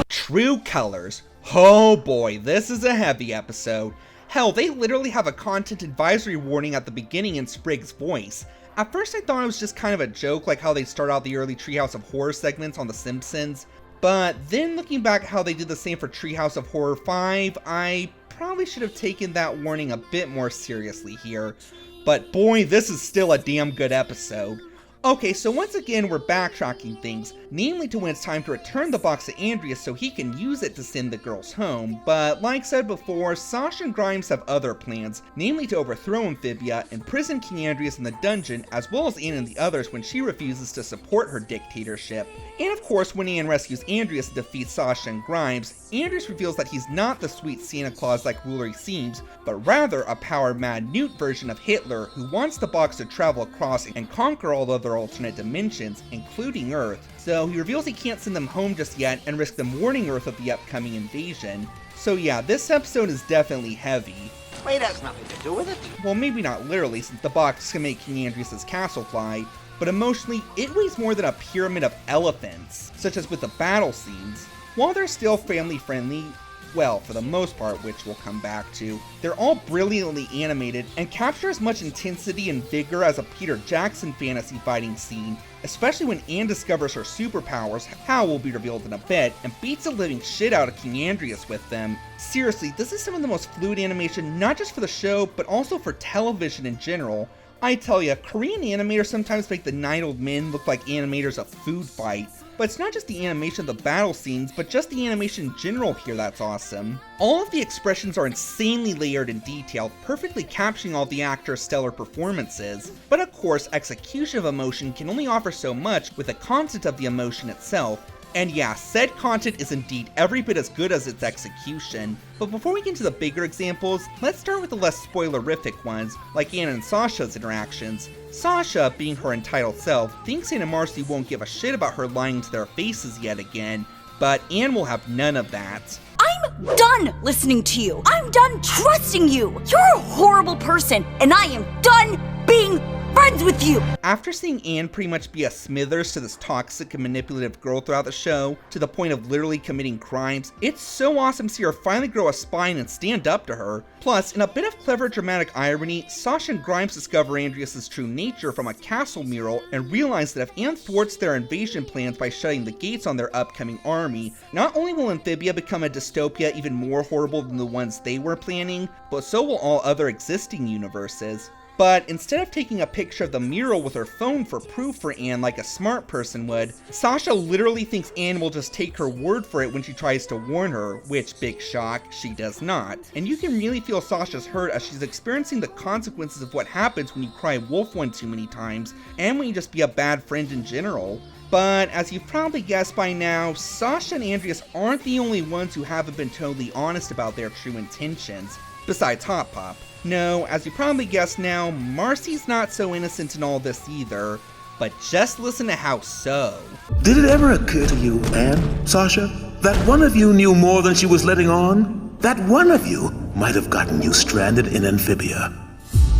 True Colors. Oh boy, this is a heavy episode. Hell, they literally have a content advisory warning at the beginning in Sprig's voice. At first I thought it was just kind of a joke, like how they start out the early Treehouse of Horror segments on The Simpsons. But then looking back at how they did the same for Treehouse of Horror 5, I probably should have taken that warning a bit more seriously here. But boy, this is still a damn good episode. Okay, so once again we're backtracking things, namely to when it's time to return the box to Andreas so he can use it to send the girls home, but like said before, Sasha and Grimes have other plans, namely to overthrow Amphibia, imprison King Andreas in the dungeon, as well as Anne and the others when she refuses to support her dictatorship. And of course, when Anne rescues Andreas and defeats Sasha and Grimes, Andreas reveals that he's not the sweet Santa Claus-like ruler he seems, but rather a power-mad Newt version of Hitler who wants the box to travel across and conquer all other alternate dimensions, including Earth, so he reveals he can't send them home just yet and risk them warning Earth of the upcoming invasion. So yeah, this episode is definitely heavy. Weight has nothing to do with it. Well, maybe not literally, since the box can make King Andreas' castle fly, but emotionally, it weighs more than a pyramid of elephants, such as with the battle scenes. While they're still family-friendly, well, for the most part, which we'll come back to, they're all brilliantly animated and capture as much intensity and vigor as a Peter Jackson fantasy fighting scene, especially when Anne discovers her superpowers, how will be revealed in a bit, and beats the living shit out of King Andreas with them. Seriously, this is some of the most fluid animation not just for the show, but also for television in general. I tell ya, Korean animators sometimes make the nine-old men look like animators of Food Fight. But it's not just the animation of the battle scenes, but just the animation in general here that's awesome. All of the expressions are insanely layered and detailed, perfectly capturing all the actors' stellar performances. But of course, execution of emotion can only offer so much with the content of the emotion itself. And yeah, said content is indeed every bit as good as its execution. But before we get into the bigger examples, let's start with the less spoilerific ones, like Ann and Sasha's interactions. Sasha, being her entitled self, thinks Ann and Marcy won't give a shit about her lying to their faces yet again, but Ann will have none of that. I'm done listening to you. I'm done trusting you. You're a horrible person, and I am done being friends with you! After seeing Ann pretty much be a Smithers to this toxic and manipulative girl throughout the show, to the point of literally committing crimes, it's so awesome to see her finally grow a spine and stand up to her. Plus, in a bit of clever dramatic irony, Sasha and Grimes discover Andreas' true nature from a castle mural and realize that if Ann thwarts their invasion plans by shutting the gates on their upcoming army, not only will Amphibia become a dystopia even more horrible than the ones they were planning, but so will all other existing universes. But instead of taking a picture of the mural with her phone for proof for Ann like a smart person would, Sasha literally thinks Ann will just take her word for it when she tries to warn her, which, big shock, she does not. And you can really feel Sasha's hurt as she's experiencing the consequences of what happens when you cry wolf one too many times, and when you just be a bad friend in general. But as you've probably guessed by now, Sasha and Andreas aren't the only ones who haven't been totally honest about their true intentions, besides Hot Pop. No, as you probably guessed now, Marcy's not so innocent in all this either, but just listen to how so. Did it ever occur to you, Ann, Sasha, that one of you knew more than she was letting on? That one of you might have gotten you stranded in Amphibia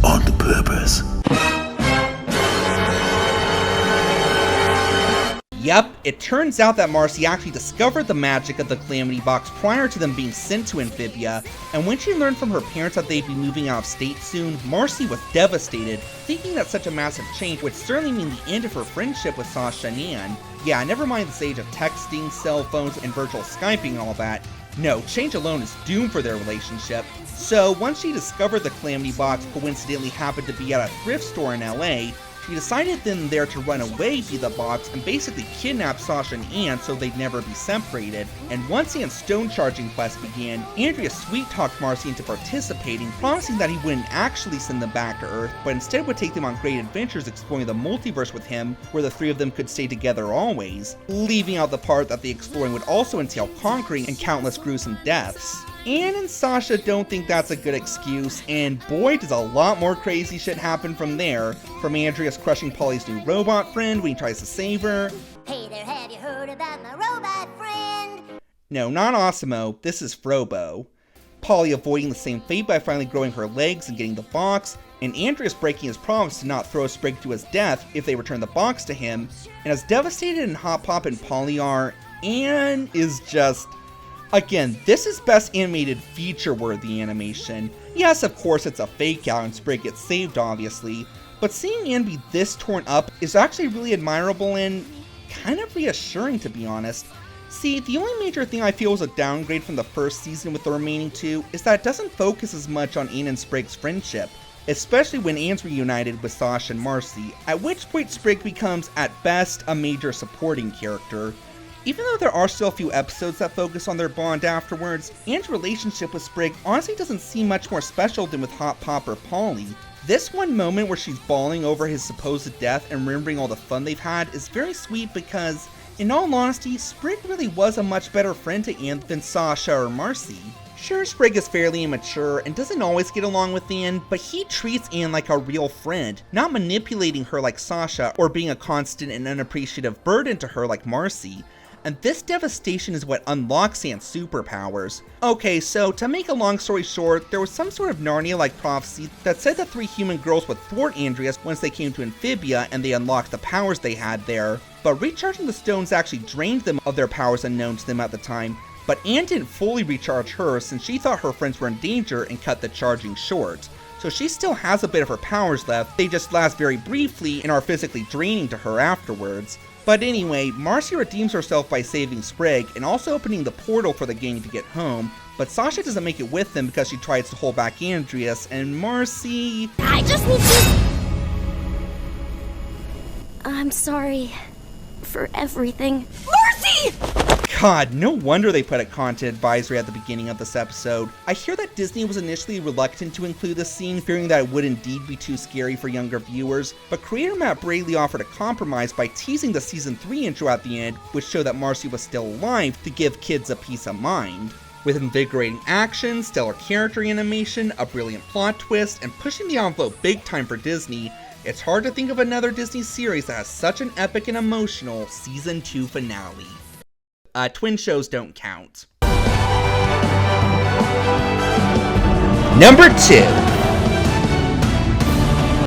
on purpose. Yep, it turns out that Marcy actually discovered the magic of the Calamity Box prior to them being sent to Amphibia, and when she learned from her parents that they'd be moving out of state soon, Marcy was devastated, thinking that such a massive change would certainly mean the end of her friendship with Sasha and Ann. Yeah, never mind this age of texting, cell phones, and virtual Skyping and all that. No, change alone is doomed for their relationship. So once she discovered the Calamity Box coincidentally happened to be at a thrift store in LA, she decided then and there to run away via the box and basically kidnap Sasha and Ann so they'd never be separated. And once Ann's stone charging quest began, Andreas sweet-talked Marcy into participating, promising that he wouldn't actually send them back to Earth, but instead would take them on great adventures exploring the multiverse with him, where the three of them could stay together always, leaving out the part that the exploring would also entail conquering and countless gruesome deaths. Ann and Sasha don't think that's a good excuse, and boy does a lot more crazy shit happen from there, from Andreas crushing Polly's new robot friend when he tries to save her. Hey there, have you heard about my robot friend? No, not Osimo, this is Frobo. Polly avoiding the same fate by finally growing her legs and getting the box, and Andreas breaking his promise to not throw Sprig to his death if they return the box to him, and as devastated and Hot Pop and Polly are, Ann is just... Again, this is best animated feature-worthy animation. Yes, of course it's a fake out and Sprig gets saved obviously, but seeing Ann be this torn up is actually really admirable and kind of reassuring, to be honest. See, the only major thing I feel is a downgrade from the first season with the remaining two is that it doesn't focus as much on Ann and Sprig's friendship, especially when Ann's reunited with Sasha and Marcy, at which point Sprig becomes at best a major supporting character. Even though there are still a few episodes that focus on their bond afterwards, Ann's relationship with Sprig honestly doesn't seem much more special than with Hot Pop or Polly. This one moment where she's bawling over his supposed death and remembering all the fun they've had is very sweet because, in all honesty, Sprig really was a much better friend to Ann than Sasha or Marcy. Sure, Sprig is fairly immature and doesn't always get along with Ann, but he treats Ann like a real friend, not manipulating her like Sasha or being a constant and unappreciative burden to her like Marcy. And this devastation is what unlocks Ann's superpowers. Okay, so to make a long story short, there was some sort of Narnia-like prophecy that said that three human girls would thwart Andreas once they came to Amphibia and they unlocked the powers they had there. But recharging the stones actually drained them of their powers unknown to them at the time, but Ann didn't fully recharge hers since she thought her friends were in danger and cut the charging short. So she still has a bit of her powers left, they just last very briefly and are physically draining to her afterwards. But anyway, Marcy redeems herself by saving Sprig and also opening the portal for the gang to get home, but Sasha doesn't make it with them because she tries to hold back Andreas, and Marcy... I just need to... I'm sorry for everything. Marcy! God, no wonder they put a content advisory at the beginning of this episode. I hear that Disney was initially reluctant to include this scene, fearing that it would indeed be too scary for younger viewers, but creator Matt Braley offered a compromise by teasing the season 3 intro at the end, which showed that Marcy was still alive, to give kids a peace of mind. With invigorating action, stellar character animation, a brilliant plot twist, and pushing the envelope big time for Disney, it's hard to think of another Disney series that has such an epic and emotional season 2 finale. Twin shows don't count. Number 2.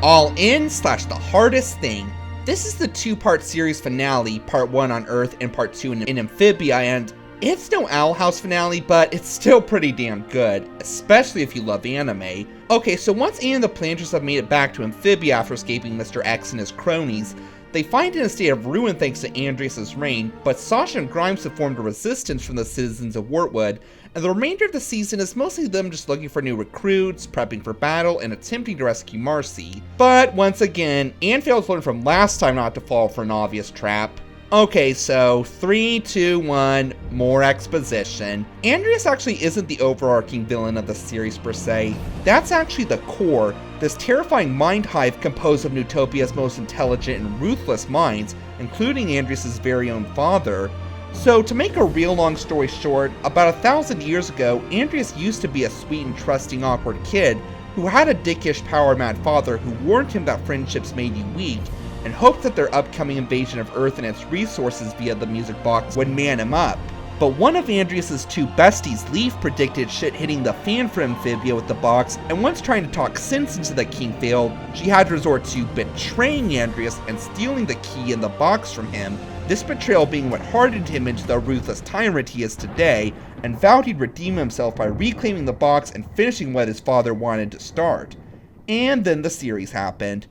Allin / The Hardest Thing. This is the 2-part series finale, part 1 on Earth and part 2 in Amphibia, and it's no Owl House finale, but it's still pretty damn good, especially if you love anime. Okay, so once Anne and the Planters have made it back to Amphibia after escaping Mr. X and his cronies, they find it in a state of ruin thanks to Andrias' reign, but Sasha and Grimes have formed a resistance from the citizens of Wartwood, and the remainder of the season is mostly them just looking for new recruits, prepping for battle, and attempting to rescue Marcy. But once again, Anne failed to learn from last time not to fall for an obvious trap. Okay, so 3, 2, 1, more exposition. Andrias actually isn't the overarching villain of the series per se. That's actually the core, this terrifying mind hive composed of Newtopia's most intelligent and ruthless minds, including Andrias' very own father. So to make a real long story short, about 1,000 years ago, Andrias used to be a sweet and trusting awkward kid who had a dickish power-mad father who warned him that friendships made you weak, and hoped that their upcoming invasion of Earth and its resources via the music box would man him up. But one of Andrias' 2 besties, Leaf, predicted shit hitting the fan for Amphibia with the box, and once trying to talk sense into the king failed, she had to resort to betraying Andrias and stealing the key in the box from him, this betrayal being what hardened him into the ruthless tyrant he is today, and vowed he'd redeem himself by reclaiming the box and finishing what his father wanted to start. And then the series happened.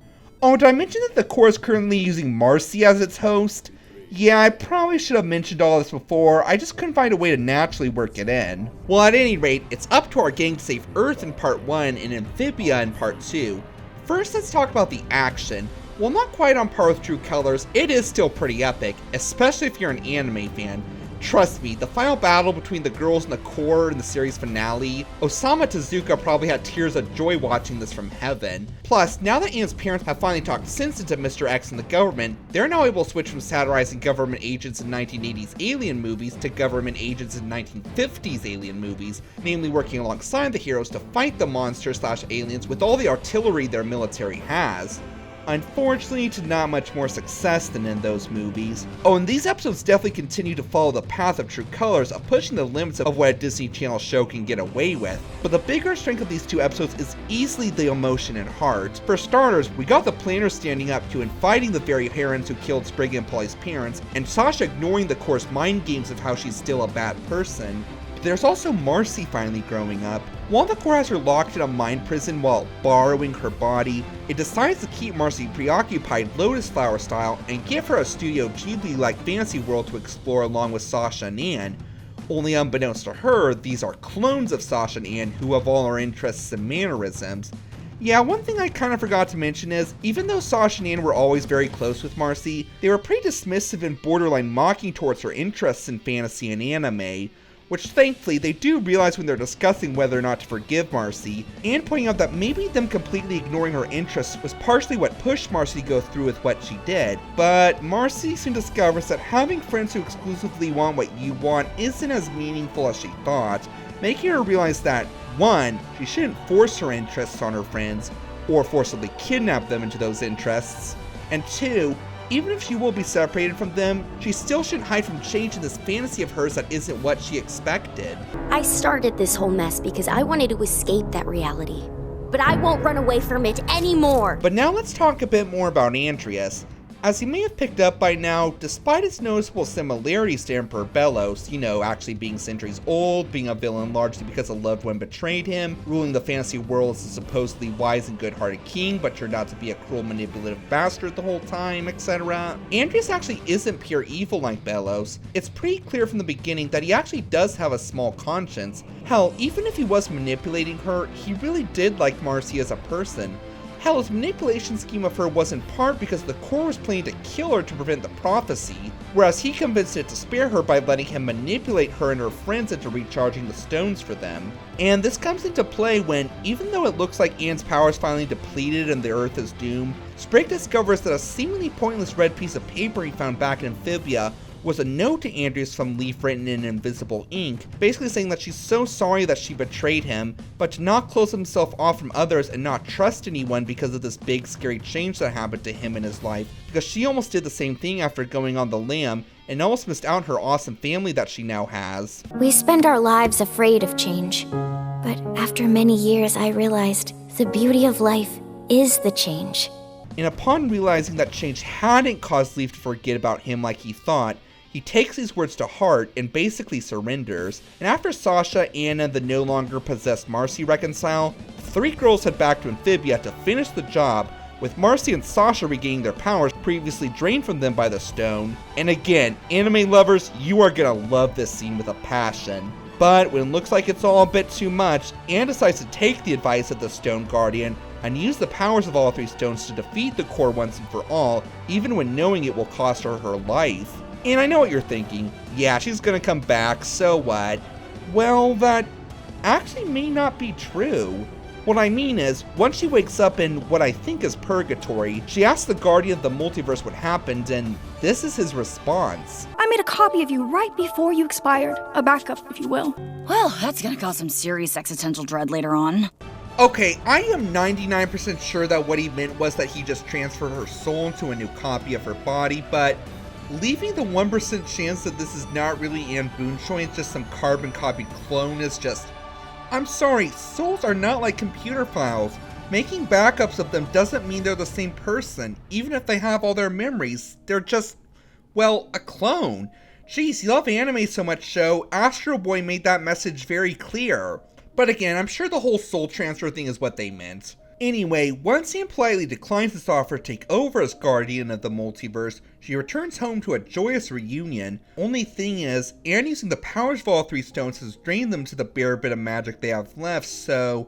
Oh, did I mention that the core is currently using Marcy as its host? Yeah, I probably should have mentioned all this before, I just couldn't find a way to naturally work it in. Well, at any rate, it's up to our gang to save Earth in part 1 and Amphibia in part 2. First, let's talk about the action. While not quite on par with True Colors, it is still pretty epic, especially if you're an anime fan. Trust me, the final battle between the girls and the core in the series finale, Osamu Tezuka probably had tears of joy watching this from heaven. Plus, now that Anne's parents have finally talked sense into Mr. X and the government, they're now able to switch from satirizing government agents in 1980s alien movies to government agents in 1950s alien movies, namely working alongside the heroes to fight the monsters/aliens with all the artillery their military has. Unfortunately, to not much more success than in those movies. Oh, and these episodes definitely continue to follow the path of True Colors of pushing the limits of what a Disney Channel show can get away with. But the bigger strength of these 2 episodes is easily the emotion and heart. For starters, we got the Planners standing up to and fighting the very herons who killed Sprig and Polly's parents, and Sasha ignoring the core's mind games of how she's still a bad person. There's also Marcy finally growing up. While the core has her locked in a mind prison while borrowing her body, it decides to keep Marcy preoccupied Lotus Flower style and give her a Studio Ghibli-like fantasy world to explore along with Sasha and Anne. Only unbeknownst to her, these are clones of Sasha and Anne who have all our interests and mannerisms. Yeah, one thing I kind of forgot to mention is, even though Sasha and Anne were always very close with Marcy, they were pretty dismissive and borderline mocking towards her interests in fantasy and anime, which thankfully they do realize when they're discussing whether or not to forgive Marcy, and pointing out that maybe them completely ignoring her interests was partially what pushed Marcy to go through with what she did. But Marcy soon discovers that having friends who exclusively want what you want isn't as meaningful as she thought, making her realize that 1, she shouldn't force her interests on her friends, or forcibly kidnap them into those interests, and 2, even if she will be separated from them, she still shouldn't hide from change in this fantasy of hers that isn't what she expected. I started this whole mess because I wanted to escape that reality, but I won't run away from it anymore. But now let's talk a bit more about Andrias. As you may have picked up by now, despite its noticeable similarities to Emperor Belos, actually being centuries old, being a villain largely because a loved one betrayed him, ruling the fantasy world as a supposedly wise and good-hearted king, but turned out to be a cruel, manipulative bastard the whole time, etc., Andrias actually isn't pure evil like Belos. It's pretty clear from the beginning that he actually does have a small conscience. Hell, even if he was manipulating her, he really did like Marcy as a person. Hell, his manipulation scheme of her was in part because the Corps was planning to kill her to prevent the prophecy, whereas he convinced it to spare her by letting him manipulate her and her friends into recharging the stones for them. And this comes into play when, even though it looks like Anne's power is finally depleted and the Earth is doomed, Sprig discovers that a seemingly pointless red piece of paper he found back in Amphibia was a note to Andreas from Leaf written in invisible ink, basically saying that she's so sorry that she betrayed him, but to not close himself off from others and not trust anyone because of this big scary change that happened to him in his life, because she almost did the same thing after going on the lam and almost missed out on her awesome family that she now has. We spend our lives afraid of change, but after many years I realized the beauty of life is the change. And upon realizing that change hadn't caused Leaf to forget about him like he thought, he takes these words to heart and basically surrenders. And after Sasha, Anna, and the no longer possessed Marcy reconcile, the three girls head back to Amphibia to finish the job, with Marcy and Sasha regaining their powers previously drained from them by the stone. And again, anime lovers, you are gonna love this scene with a passion. But when it looks like it's all a bit too much, Anne decides to take the advice of the Stone Guardian and use the powers of all three stones to defeat the Corps once and for all, even when knowing it will cost her her life. And I know what you're thinking, yeah, she's gonna come back, so what? Well, that actually may not be true. What I mean is, once she wakes up in what I think is purgatory, she asks the Guardian of the Multiverse what happened, and this is his response. I made a copy of you right before you expired. A backup, if you will. Well, that's gonna cause some serious existential dread later on. Okay, I am 99% sure that what he meant was that he just transferred her soul into a new copy of her body, but leaving the 1% chance that this is not really Anne Boonchoi, it's just some carbon copied clone is just... I'm sorry, souls are not like computer files. Making backups of them doesn't mean they're the same person. Even if they have all their memories, they're just, well, a clone. Jeez, you love anime so much, show. Astro Boy made that message very clear. But again, I'm sure the whole soul transfer thing is what they meant. Anyway, once Anne politely declines this offer to take over as Guardian of the Multiverse, she returns home to a joyous reunion. Only thing is, Anne using the powers of all three stones has drained them to the bare bit of magic they have left, so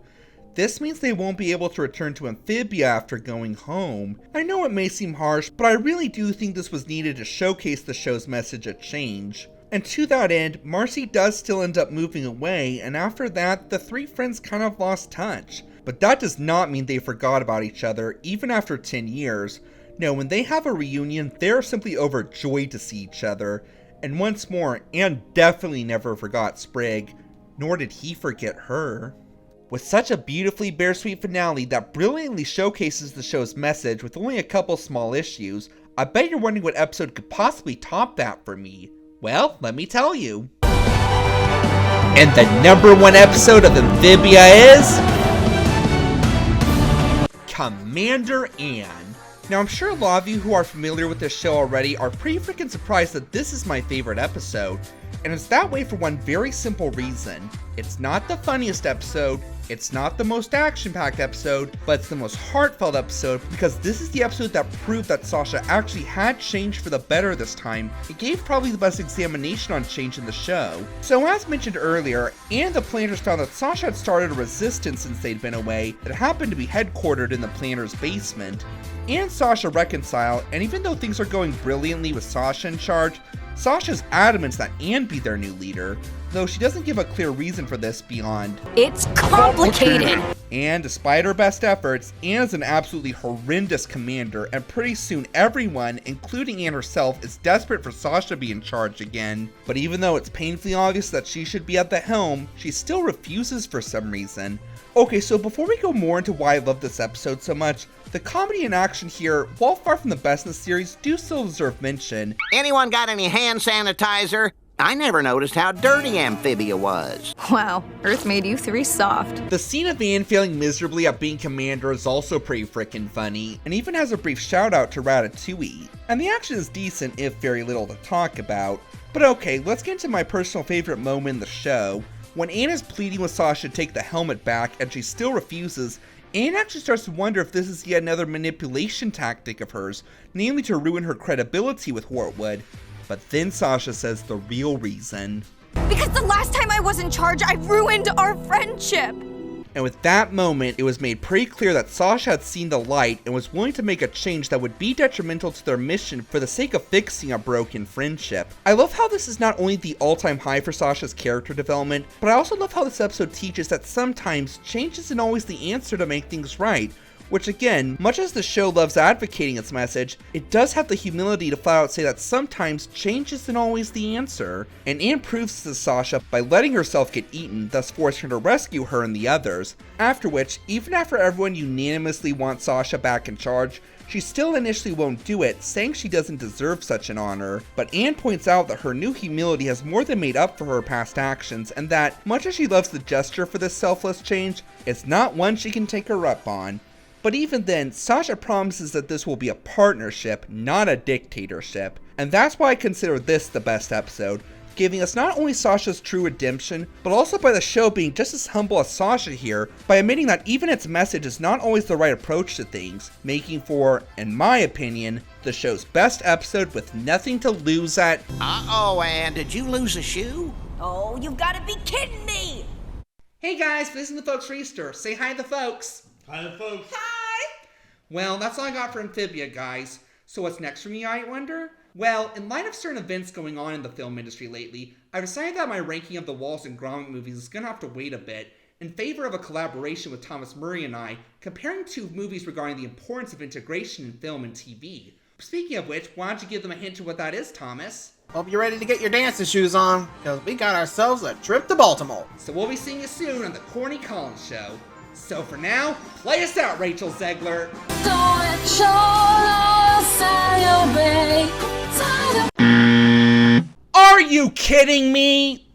this means they won't be able to return to Amphibia after going home. I know it may seem harsh, but I really do think this was needed to showcase the show's message of change. And to that end, Marcy does still end up moving away, and after that, the three friends kind of lost touch. But that does not mean they forgot about each other, even after 10 years. No, when they have a reunion, they're simply overjoyed to see each other. And once more, Anne definitely never forgot Sprig, nor did he forget her. With such a beautifully bittersweet finale that brilliantly showcases the show's message with only a couple small issues, I bet you're wondering what episode could possibly top that for me. Well, let me tell you. And the #1 episode of Amphibia is... Commander Anne. Now, I'm sure a lot of you who are familiar with this show already are pretty freaking surprised that this is my favorite episode, and it's that way for one very simple reason. It's not the funniest episode, it's not the most action-packed episode, but it's the most heartfelt episode because this is the episode that proved that Sasha actually had changed for the better this time. It gave probably the best examination on change in the show. So as mentioned earlier, and the planners found that Sasha had started a resistance since they'd been away that happened to be headquartered in the planners' basement. And Sasha reconcile, and even though things are going brilliantly with Sasha in charge, Sasha's adamant that Anne be their new leader, though she doesn't give a clear reason for this beyond, it's complicated! And despite her best efforts, Anne is an absolutely horrendous commander, and pretty soon everyone, including Anne herself, is desperate for Sasha to be in charge again. But even though it's painfully obvious that she should be at the helm, she still refuses for some reason. Okay, so before we go more into why I love this episode so much, the comedy and action here, while far from the best in the series, do still deserve mention. Anyone got any hand sanitizer? I never noticed how dirty Amphibia was. Wow, Earth made you three soft. The scene of Anne failing miserably at being commander is also pretty frickin' funny, and even has a brief shout out to Ratatouille. And the action is decent, if very little to talk about. But okay, let's get into my personal favorite moment in the show. When Anne is pleading with Sasha to take the helmet back and she still refuses, Anne actually starts to wonder if this is yet another manipulation tactic of hers, namely to ruin her credibility with Hortwood. But then Sasha says the real reason. Because the last time I was in charge, I ruined our friendship. And with that moment, it was made pretty clear that Sasha had seen the light and was willing to make a change that would be detrimental to their mission for the sake of fixing a broken friendship. I love how this is not only the all-time high for Sasha's character development, but I also love how this episode teaches that sometimes change isn't always the answer to make things right. Which again, much as the show loves advocating its message, it does have the humility to flat out say that sometimes change isn't always the answer. And Anne proves to Sasha by letting herself get eaten, thus forcing her to rescue her and the others. After which, even after everyone unanimously wants Sasha back in charge, she still initially won't do it, saying she doesn't deserve such an honor. But Anne points out that her new humility has more than made up for her past actions, and that, much as she loves the gesture for this selfless change, it's not one she can take her up on. But even then, Sasha promises that this will be a partnership, not a dictatorship. And that's why I consider this the best episode, giving us not only Sasha's true redemption, but also by the show being just as humble as Sasha here, by admitting that even its message is not always the right approach to things, making for, in my opinion, the show's best episode with nothing to lose at. Uh-oh, Anne, did you lose a shoe? Oh, you've got to be kidding me! Hey guys, visiting the folks for Easter. Say hi to the folks. Hi, folks. Hi! Well, that's all I got for Amphibia, guys. So what's next for me, I wonder? Well, in light of certain events going on in the film industry lately, I've decided that my ranking of the Wallace and Gromit movies is gonna have to wait a bit, in favor of a collaboration with Thomas Murray and I, comparing two movies regarding the importance of integration in film and TV. Speaking of which, why don't you give them a hint to what that is, Thomas? Hope you're ready to get your dancing shoes on, because we got ourselves a trip to Baltimore. So we'll be seeing you soon on the Corny Collins Show. So for now, play us out, Rachel Zegler. Are you kidding me?